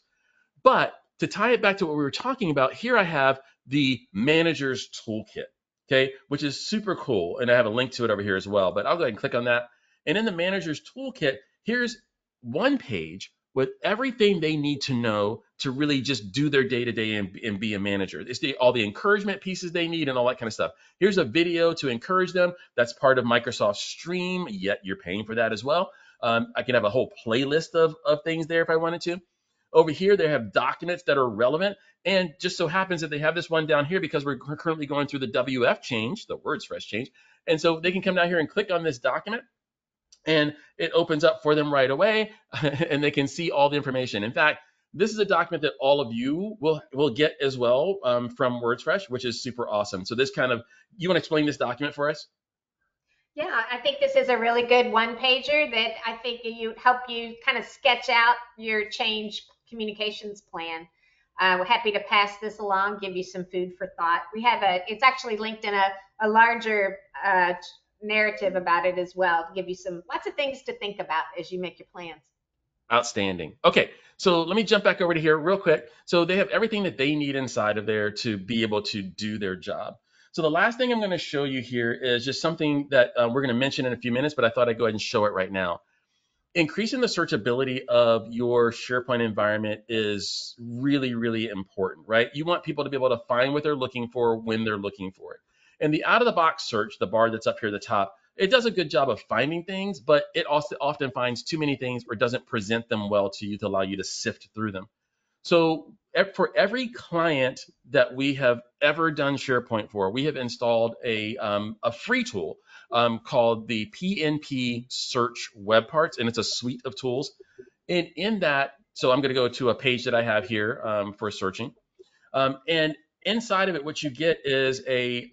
But to tie it back to what we were talking about, here I have the manager's toolkit, okay, which is super cool. And I have a link to it over here as well, but I'll go ahead and click on that. And in the manager's toolkit, here's one page with everything they need to know to really just do their day-to-day and be a manager. It's all the encouragement pieces they need and all that kind of stuff. Here's a video to encourage them. That's part of Microsoft Stream, yet you're paying for that as well. I can have a whole playlist of things there if I wanted to. Over here, they have documents that are relevant. And just so happens that they have this one down here because we're currently going through the WF change, the WordSpress change. And so they can come down here and click on this document and it opens up for them right away and they can see all the information. In fact, this is a document that all of you will get as well from WordSpress, which is super awesome. So this you want to explain this document for us? Yeah, I think this is a really good one pager that I think you help you kind of sketch out your change communications plan. We're happy to pass this along, give you some food for thought. It's actually linked in a larger narrative about it as well, to give you some lots of things to think about as you make your plans. Outstanding. Okay, so let me jump back over to here real quick. So they have everything that they need inside of there to be able to do their job. So the last thing I'm going to show you here is just something that we're going to mention in a few minutes, but I thought I'd go ahead and show it right now. Increasing the searchability of your SharePoint environment is really, really important, right? You want people to be able to find what they're looking for when they're looking for it. And the out-of-the-box search, the bar that's up here at the top, it does a good job of finding things, but it also often finds too many things or doesn't present them well to you to allow you to sift through them. So for every client that we have ever done SharePoint for, we have installed a free tool called the PNP Search Web Parts, and it's a suite of tools. And in that, so I'm going to go to a page that I have here for searching. And inside of it, what you get is a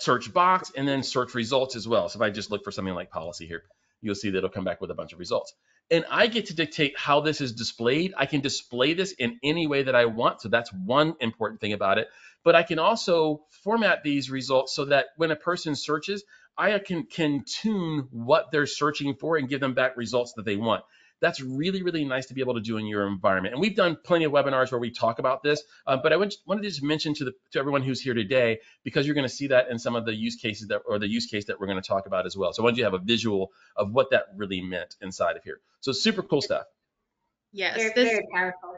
search box and then search results as well. So if I just look for something like policy here, you'll see that it'll come back with a bunch of results. And I get to dictate how this is displayed. I can display this in any way that I want. So that's one important thing about it. But I can also format these results so that when a person searches, I can tune what they're searching for and give them back results that they want. That's really, really nice to be able to do in your environment. And we've done plenty of webinars where we talk about this, but I wanted to just mention to everyone who's here today, because you're going to see that in some of the use cases the use case that we're going to talk about as well. So I wanted you to have a visual of what that really meant inside of here. So super cool stuff. Yes, Very powerful.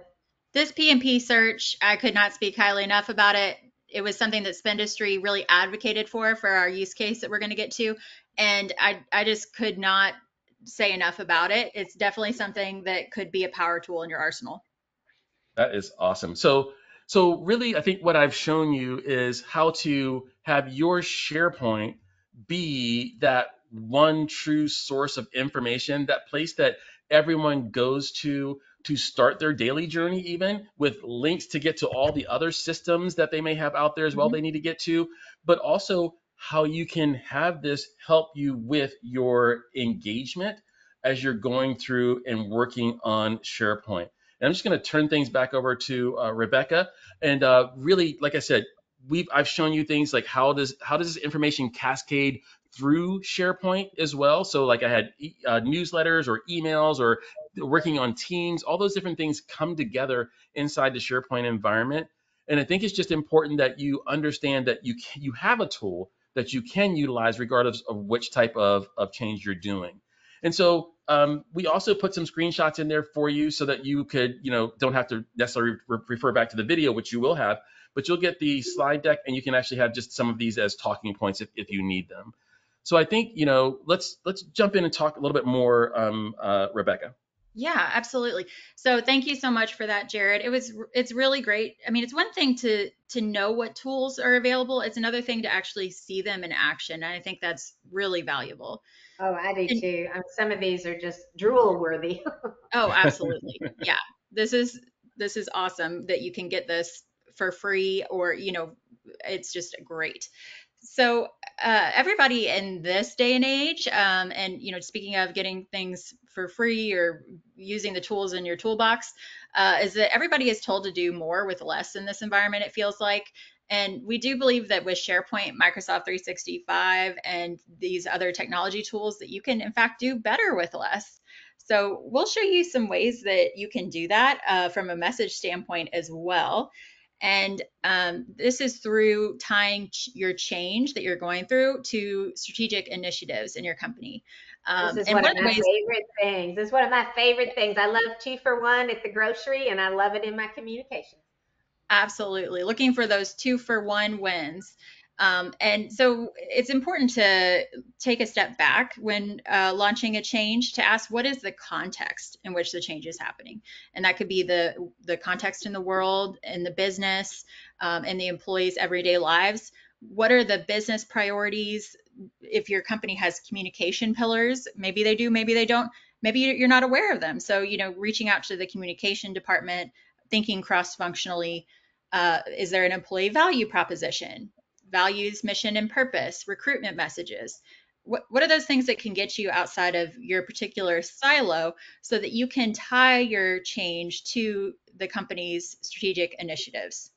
This PNP search, I could not speak highly enough about it. It was something that Spendistry really advocated for our use case that we're going to get to. And I just could not say enough about it. It's definitely something that could be a power tool in your arsenal. That is awesome. So really, I think what I've shown you is how to have your SharePoint be that one true source of information, that place that everyone goes to start their daily journey, even with links to get to all the other systems that they may have out there as well they need to get to, but also how you can have this help you with your engagement as you're going through and working on SharePoint. And I'm just going to turn things back over to Rebecca. And really, like I said, I've shown you things like how does this information cascade through SharePoint as well. So like I had newsletters or emails or working on Teams, all those different things come together inside the SharePoint environment. And I think it's just important that you understand that you have a tool that you can utilize regardless of which type of change you're doing. And so we also put some screenshots in there for you so that you could, don't have to necessarily refer back to the video, which you will have, but you'll get the slide deck and you can actually have just some of these as talking points if you need them. So I think, let's jump in and talk a little bit more, Rebecca. Yeah, absolutely. So thank you so much for that, Jared. It's really great. I mean, it's one thing to know what tools are available. It's another thing to actually see them in action. And I think that's really valuable. Oh, I do too. Some of these are just drool worthy. Oh, absolutely. Yeah. This is awesome that you can get this for free, or, it's just great. So everybody in this day and age, and speaking of getting things for free or using the tools in your toolbox, is that everybody is told to do more with less in this environment, it feels like. And we do believe that with SharePoint, Microsoft 365, and these other technology tools, that you can in fact do better with less. So we'll show you some ways that you can do that from a message standpoint as well. And this is through tying your change that you're going through to strategic initiatives in your company. This is one of my favorite things. This is one of my favorite things. I love 2-for-1 at the grocery, and I love it in my communications. Absolutely. Looking for those 2-for-1 wins. And so it's important to take a step back when launching a change to ask, what is the context in which the change is happening? And that could be the context in the world, in the business, in the employees' everyday lives. What are the business priorities? If your company has communication pillars, maybe they do, maybe they don't. Maybe you're not aware of them. So, reaching out to the communication department, thinking cross-functionally. Is there an employee value proposition? Values, mission, and purpose, recruitment messages. what are those things that can get you outside of your particular silo so that you can tie your change to the company's strategic initiatives?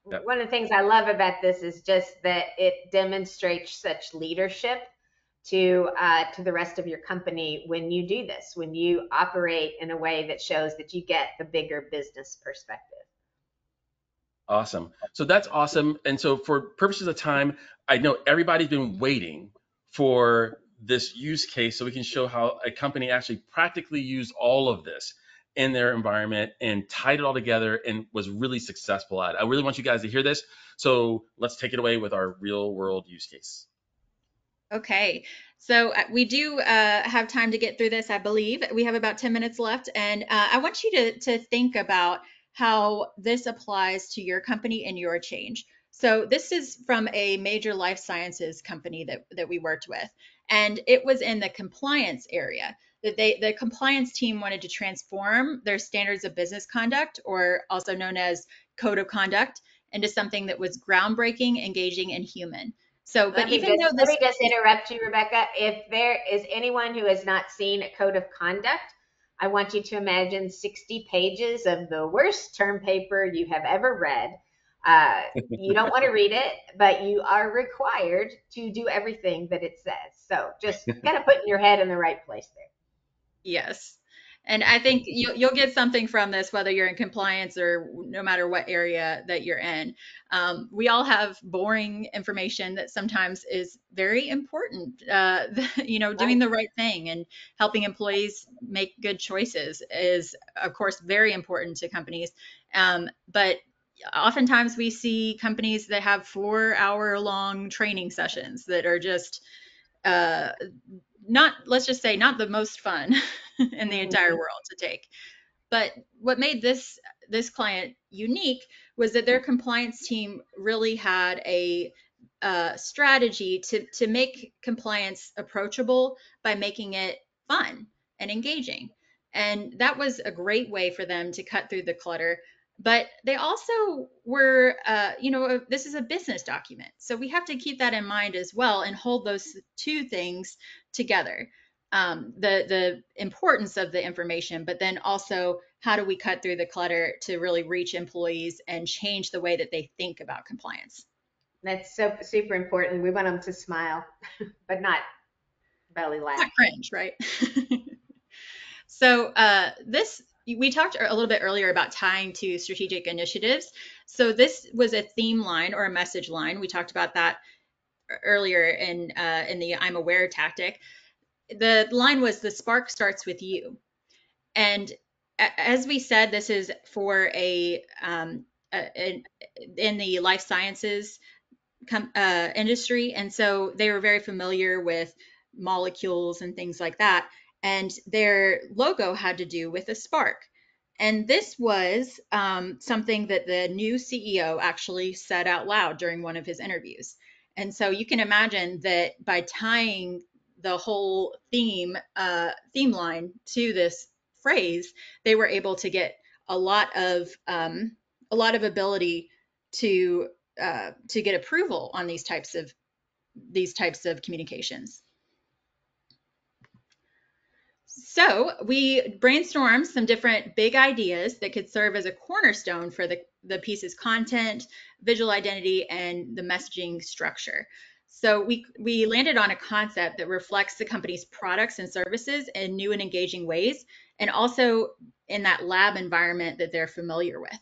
Yep. One of the things I love about this is just that it demonstrates such leadership to the rest of your company when you do this, when you operate in a way that shows that you get the bigger business perspective. Awesome. So that's awesome. And so for purposes of time, I know everybody's been waiting for this use case so we can show how a company actually practically used all of this in their environment and tied it all together and was really successful at it. I really want you guys to hear this. So let's take it away with our real world use case. Okay, so we do have time to get through this, I believe. We have about 10 minutes left, and I want you to think about how this applies to your company and your change. So this is from a major life sciences company that we worked with, and it was in the compliance area. That the compliance team wanted to transform their standards of business conduct, or also known as code of conduct, into something that was groundbreaking, engaging, and human. So, but even though Let this me just interrupt you, Rebecca. If there is anyone who has not seen a code of conduct, I want you to imagine 60 pages of the worst term paper you have ever read. You don't want to read it, but you are required to do everything that it says. So just kind of putting your head in the right place there. Yes. And I think you'll get something from this, whether you're in compliance or no matter what area that you're in. We all have boring information that sometimes is very important. Doing the right thing and helping employees make good choices is, of course, very important to companies. But oftentimes we see companies that have 4-hour-long training sessions that are just uh, not, let's just say, not the most fun in the entire world to take. But what made this client unique was that their compliance team really had a strategy to make compliance approachable by making it fun and engaging. And that was a great way for them to cut through the clutter. But they also were, this is a business document. So we have to keep that in mind as well and hold those two things together. The importance of the information, but then also how do we cut through the clutter to really reach employees and change the way that they think about compliance? That's so super important. We want them to smile, but not belly laugh. Not cringe, right? So we talked a little bit earlier about tying to strategic initiatives. So this was a theme line or a message line. We talked about that earlier in the I'm aware tactic. The line was the spark starts with you. And as we said, this is for in the life sciences industry. And so they were very familiar with molecules and things like that. And their logo had to do with a spark. And this was something that the new CEO actually said out loud during one of his interviews. And so you can imagine that by tying the whole theme line to this phrase, they were able to get a lot of ability to get approval on these types of communications. So we brainstormed some different big ideas that could serve as a cornerstone for the piece's content, visual identity, and the messaging structure. So we landed on a concept that reflects the company's products and services in new and engaging ways, and also in that lab environment that they're familiar with.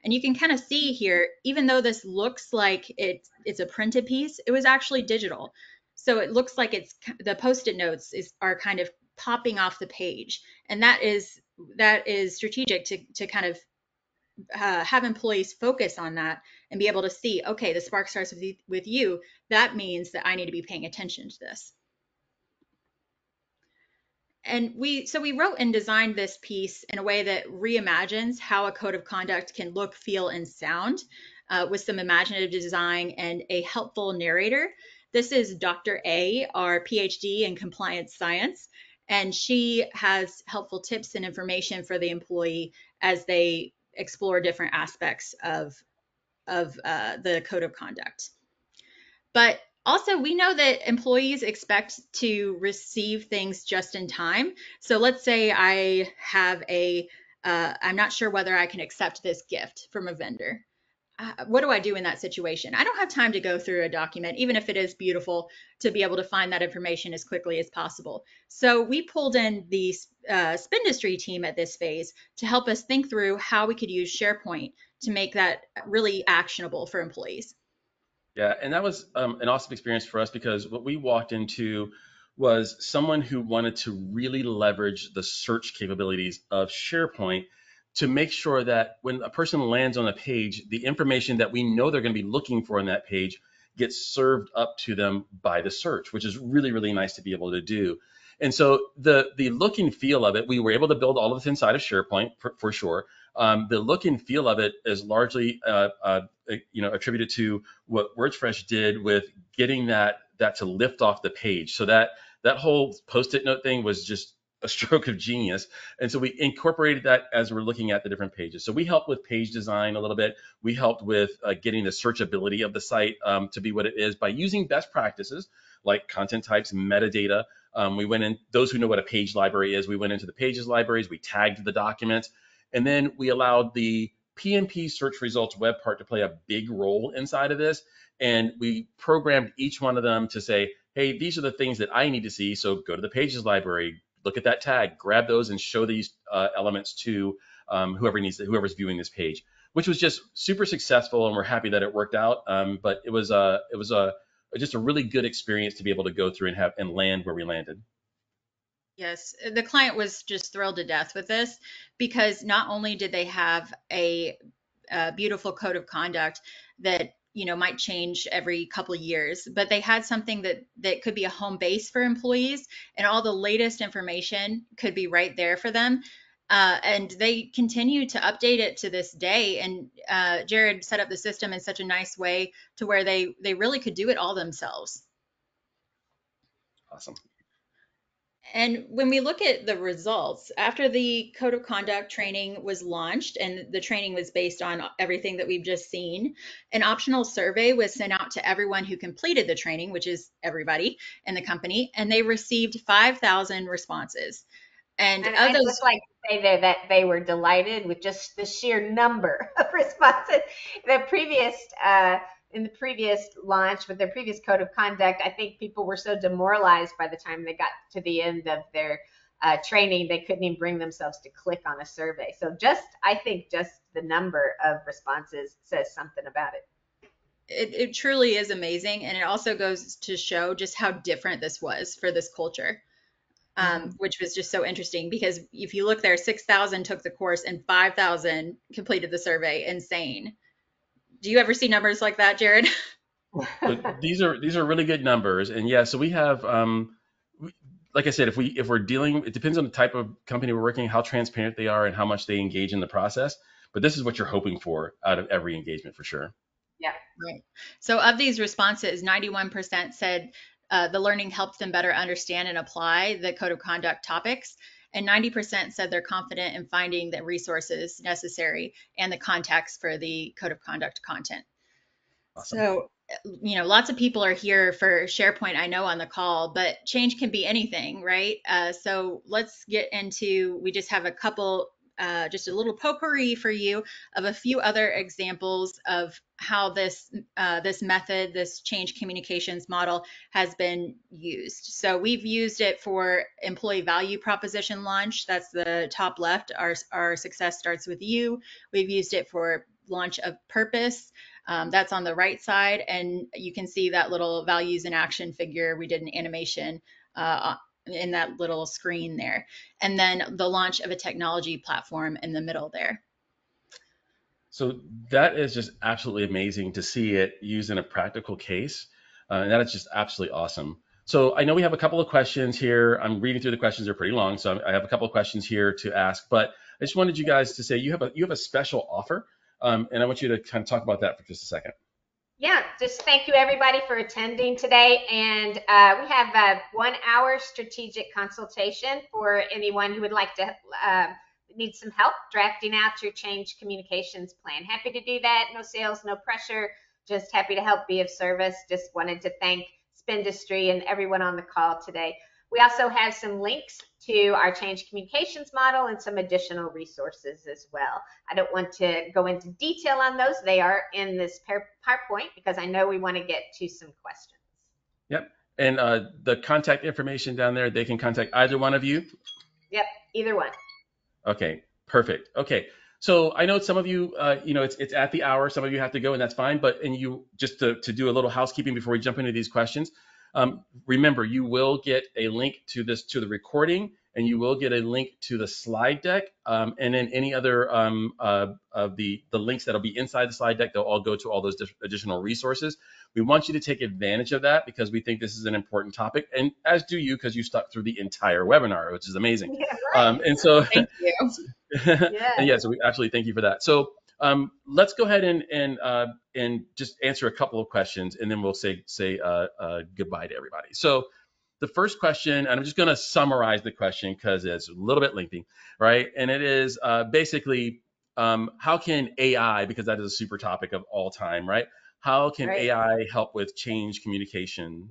And you can kind of see here, even though this looks like it's a printed piece, it was actually digital. So it looks like the Post-it notes are kind of popping off the page. And that is strategic to kind of have employees focus on that and be able to see, okay, the spark starts with you. That means that I need to be paying attention to this. And we wrote and designed this piece in a way that reimagines how a code of conduct can look, feel, and sound with some imaginative design and a helpful narrator. This is Dr. A, our PhD in compliance science, and she has helpful tips and information for the employee as they explore different aspects of the code of conduct. But Also, we know that employees expect to receive things just in time. So let's say I have I'm not sure whether I can accept this gift from a vendor. What do I do in that situation? I don't have time to go through a document, even if it is beautiful, to be able to find that information as quickly as possible. So we pulled in the Spindustry team at this phase to help us think through how we could use SharePoint to make that really actionable for employees. Yeah, and that was an awesome experience for us because what we walked into was someone who wanted to really leverage the search capabilities of SharePoint to make sure that when a person lands on a page, the information that we know they're going to be looking for on that page gets served up to them by the search, which is really, really nice to be able to do. And so the look and feel of it, we were able to build all of this inside of SharePoint for sure. The look and feel of it is largely attributed to what WordFresh did with getting that to lift off the page. So that whole post-it note thing was just a stroke of genius. And so we incorporated that as we're looking at the different pages. So we helped with page design a little bit. We helped with getting the searchability of the site to be what it is by using best practices like content types, metadata. We went in, those who know what a page library is, we went into the pages libraries, we tagged the documents, and then we allowed the PnP search results web part to play a big role inside of this. And we programmed each one of them to say, hey, these are the things that I need to see. So go to the pages library, look at that tag, grab those and show these elements to whoever's viewing this page, which was just super successful. And we're happy that it worked out. But it was just a really good experience to be able to go through and land where we landed. Yes, the client was just thrilled to death with this because not only did they have a beautiful code of conduct that might change every couple of years, but they had something that could be a home base for employees, and all the latest information could be right there for them. And they continue to update it to this day. And Jared set up the system in such a nice way to where they really could do it all themselves. Awesome. And when we look at the results, after the code of conduct training was launched, and the training was based on everything that we've just seen, an optional survey was sent out to everyone who completed the training, which is everybody in the company, and they received 5,000 responses. And of I'd those, just like to say there that they were delighted with just the sheer number of responses. The previous in the previous launch with their previous code of conduct, I think people were so demoralized by the time they got to the end of their training, they couldn't even bring themselves to click on a survey. So I think just the number of responses says something about it. it truly is amazing. And it also goes to show just how different this was for this culture. Which was just so interesting because if you look there, 6,000 took the course and 5,000 completed the survey. Insane. Do you ever see numbers like that, Jared? So these are really good numbers, and yeah, so we have like I said, if we're dealing, it depends on the type of company we're working, how transparent they are, and how much they engage in the process. But this is what you're hoping for out of every engagement for sure. Yeah. Right. So of these responses, 91% said the learning helped them better understand and apply the code of conduct topics. And 90% said they're confident in finding the resources necessary and the context for the code of conduct content. Awesome. So, lots of people are here for SharePoint, I know, on the call, but change can be anything, right? So let's get into, we just have just a little potpourri for you of a few other examples of how this method, this change communications model, has been used. So we've used it for employee value proposition launch. That's the top left. Our success starts with you. We've used it for launch of purpose. That's on the right side, and you can see that little values in action figure. We did an animation in that little screen there. And then the launch of a technology platform in the middle there. So that is just absolutely amazing to see it used in a practical case. And that is just absolutely awesome. So I know we have a couple of questions here. I'm reading through the questions, they're pretty long. So I have a couple of questions here to ask, but I just wanted you guys to say you have a special offer. And I want you to kind of talk about that for just a second. Yeah, just thank you everybody for attending today. And we have a 1 hour strategic consultation for anyone who would like to need some help drafting out your change communications plan. Happy to do that. No sales, no pressure. Just happy to help be of service. Just wanted to thank Spindustry and everyone on the call today. We also have some links to our change communications model and some additional resources as well. I don't want to go into detail on those. They are in this PowerPoint because I know we want to get to some questions. Yep. And the contact information down there, they can contact either one of you? Yep, either one. Okay, perfect. Okay. So I know some of you, it's at the hour. Some of you have to go, and that's fine. But you just to do a little housekeeping before we jump into these questions. Remember, you will get a link to the recording, and you will get a link to the slide deck, and then any other of the links that'll be inside the slide deck. They'll all go to all those additional resources. We want you to take advantage of that because we think this is an important topic, and as do you, because you stuck through the entire webinar, which is amazing. Yeah, right. And so, Thank you. and yeah, so we absolutely thank you for that. So let's go ahead and just answer a couple of questions, and then we'll say goodbye to everybody. So the first question, and I'm just going to summarize the question because it's a little bit lengthy, right? And it is basically, how can AI, because that is a super topic of all time, right? How can AI help with change communication?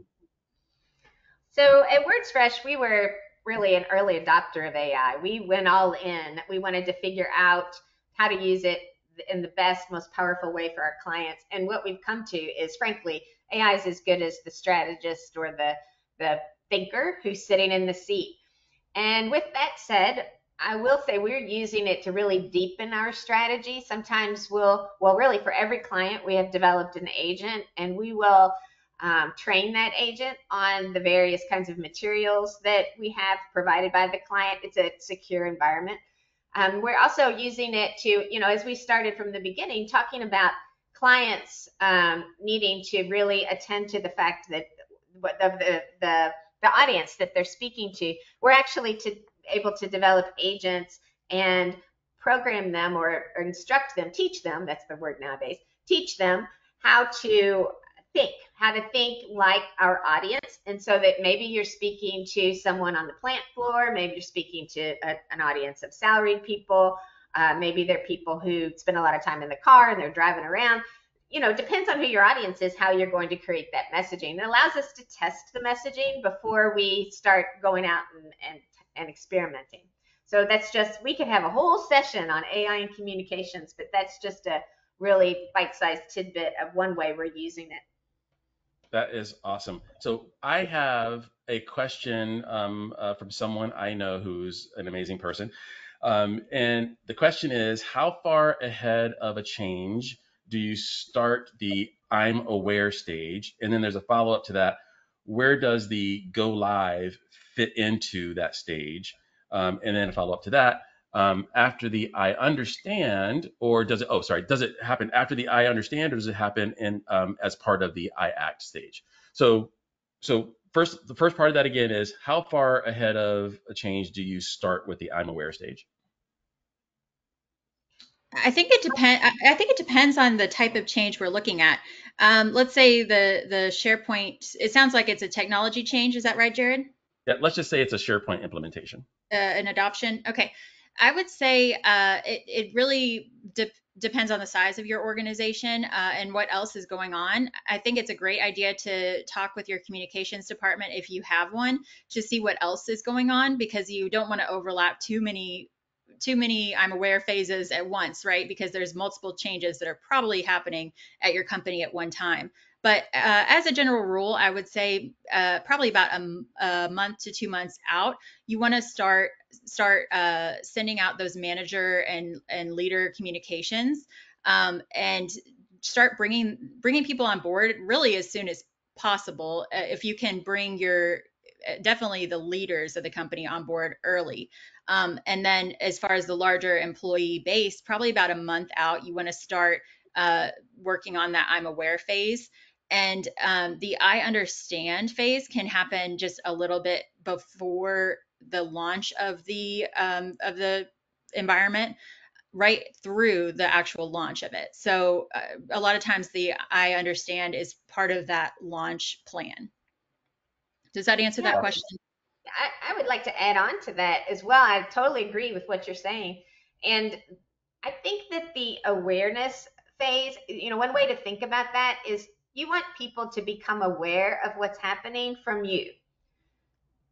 So at WordsFresh, we were really an early adopter of AI. We went all in. We wanted to figure out how to use it in the best, most powerful way for our clients. And what we've come to is, frankly, AI is as good as the strategist or the thinker who's sitting in the seat. And with that said, I will say we're using it to really deepen our strategy. Sometimes really for every client, we have developed an agent, and we will train that agent on the various kinds of materials that we have provided by the client. It's a secure environment. We're also using it to, as we started from the beginning, talking about clients needing to really attend to the fact that the audience that they're speaking to, we're actually able to develop agents and program them or instruct them, teach them, that's the word nowadays, teach them how to think like our audience. And so that maybe you're speaking to someone on the plant floor, maybe you're speaking to an audience of salaried people, maybe they're people who spend a lot of time in the car and they're driving around. Depends on who your audience is, how you're going to create that messaging. It allows us to test the messaging before we start going out and experimenting. So that's just, we could have a whole session on AI and communications, but that's just a really bite-sized tidbit of one way we're using it. That is awesome. So I have a question from someone I know who's an amazing person. And the question is, how far ahead of a change do you start the I'm aware stage? And then there's a follow-up to that. Where does the go live fit into that stage? And then a follow-up to that. After the I understand, or does it happen after the I understand, or does it happen in as part of the I act stage? So the first part of that again is, how far ahead of a change do you start with the I'm aware stage? I think it depends on the type of change we're looking at. Let's say the SharePoint. It sounds like it's a technology change. Is that right, Jared? Yeah, let's just say it's a SharePoint implementation. An adoption. Okay. I would say it really depends on the size of your organization and what else is going on. I think it's a great idea to talk with your communications department, if you have one, to see what else is going on, because you don't want to overlap too many I'm aware phases at once, right? Because there's multiple changes that are probably happening at your company at one time. But as a general rule, I would say probably about a month to 2 months out, you want to start sending out those manager and leader communications, and start bringing people on board really as soon as possible. If you can bring definitely the leaders of the company on board early. And then as far as the larger employee base, probably about a month out, you want to start working on that I'm aware phase. And the I understand phase can happen just a little bit before the launch of the environment, right through the actual launch of it. So a lot of times the I understand is part of that launch plan. Does that answer that question? I would like to add on to that as well. I totally agree with what you're saying. And I think that the awareness phase, one way to think about that is you want people to become aware of what's happening from you,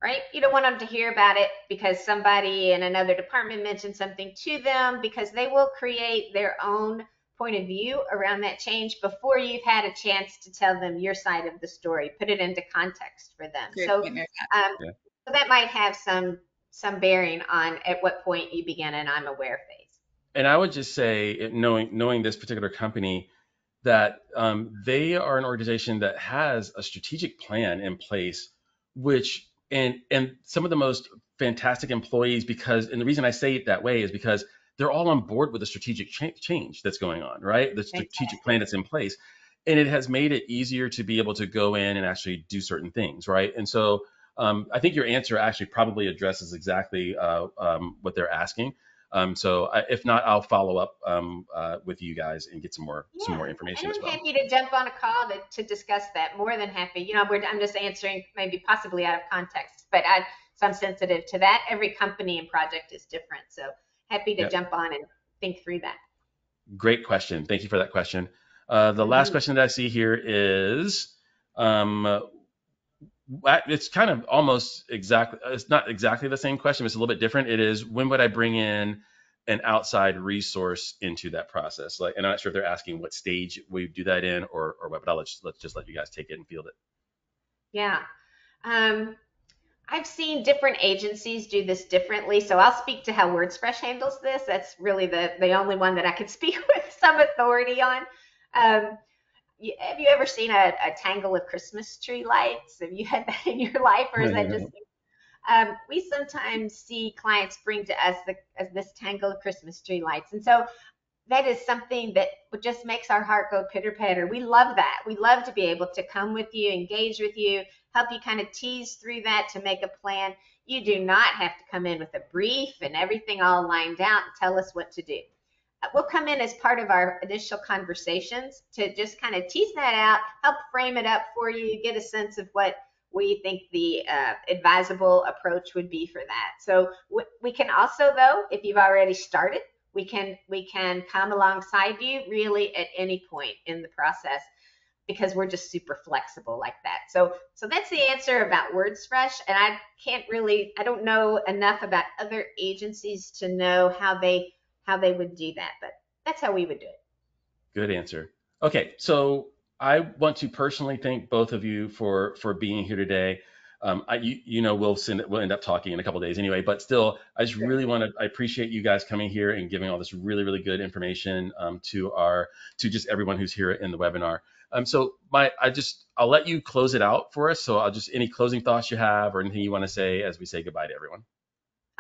right? You don't want them to hear about it because somebody in another department mentioned something to them, because they will create their own point of view around that change before you've had a chance to tell them your side of the story, put it into context for them. Great So, point, Mary Yeah. so that might have some bearing on at what point you begin an I'm aware phase. And I would just say, knowing this particular company, that they are an organization that has a strategic plan in place, which and some of the most fantastic employees, and the reason I say it that way is because they're all on board with the strategic change that's going on, right? The strategic plan that's in place, and it has made it easier to be able to go in and actually do certain things, right? And so I think your answer actually probably addresses exactly what they're asking. If not, I'll follow up with you guys and get some more Yeah, information and as I'm well. happy to jump on a call to discuss that. More than happy. I'm just answering maybe possibly out of context, but so I'm sensitive to that. Every company and project is different, so happy to Yeah, jump on and think through that. great question. Thank you for that question. The last Hmm. question that I see here is, um, it's kind of almost exactly, it's not exactly the same question, it's a little bit different. It is, when would I bring in an outside resource into that process? Like, and I'm not sure if they're asking what stage we do that in, or what, but let's just let you guys take it and field it. Yeah. Um, I've seen different agencies do this differently, so I'll speak to how WordsFresh handles this. That's really the only one that I could speak with some authority on. Um, have you ever seen a tangle of Christmas tree lights? Have you had that in your life, or is that just we sometimes see clients bring to us as this tangle of Christmas tree lights, and so that is something that just makes our heart go pitter patter. We love that. We love to be able to come with you, engage with you, help you kind of tease through that to make a plan. You do not have to come in with a brief and everything all lined out and tell us what to do. We'll come in as part of our initial conversations to just kind of tease that out, help frame it up for you, get a sense of what we think the advisable approach would be for that. So we can also, though, if you've already started, we can come alongside you really at any point in the process, because we're just super flexible like that. So that's the answer about WordsFresh, and I don't know enough about other agencies to know how they would do that, but that's how we would do it. Good answer. Okay, so I want to personally thank both of you for being here today. We'll end up talking in a couple of days anyway, but still, I appreciate you guys coming here and giving all this really good information to just everyone who's here in the webinar. I'll let you close it out for us. So any closing thoughts you have or anything you want to say as we say goodbye to everyone.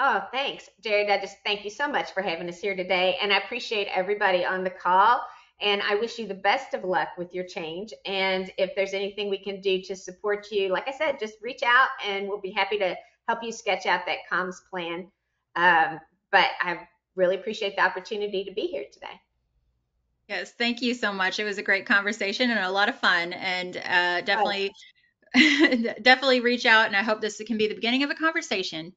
Oh, thanks, Jared. I just thank you so much for having us here today. And I appreciate everybody on the call. And I wish you the best of luck with your change. And if there's anything we can do to support you, like I said, just reach out and we'll be happy to help you sketch out that comms plan. But I really appreciate the opportunity to be here today. Yes, thank you so much. It was a great conversation and a lot of fun. And definitely, definitely reach out. And I hope this can be the beginning of a conversation.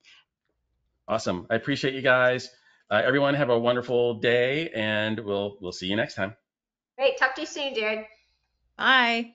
Awesome. I appreciate you guys. Everyone have a wonderful day, and we'll see you next time. Great. Talk to you soon, Jared. Bye.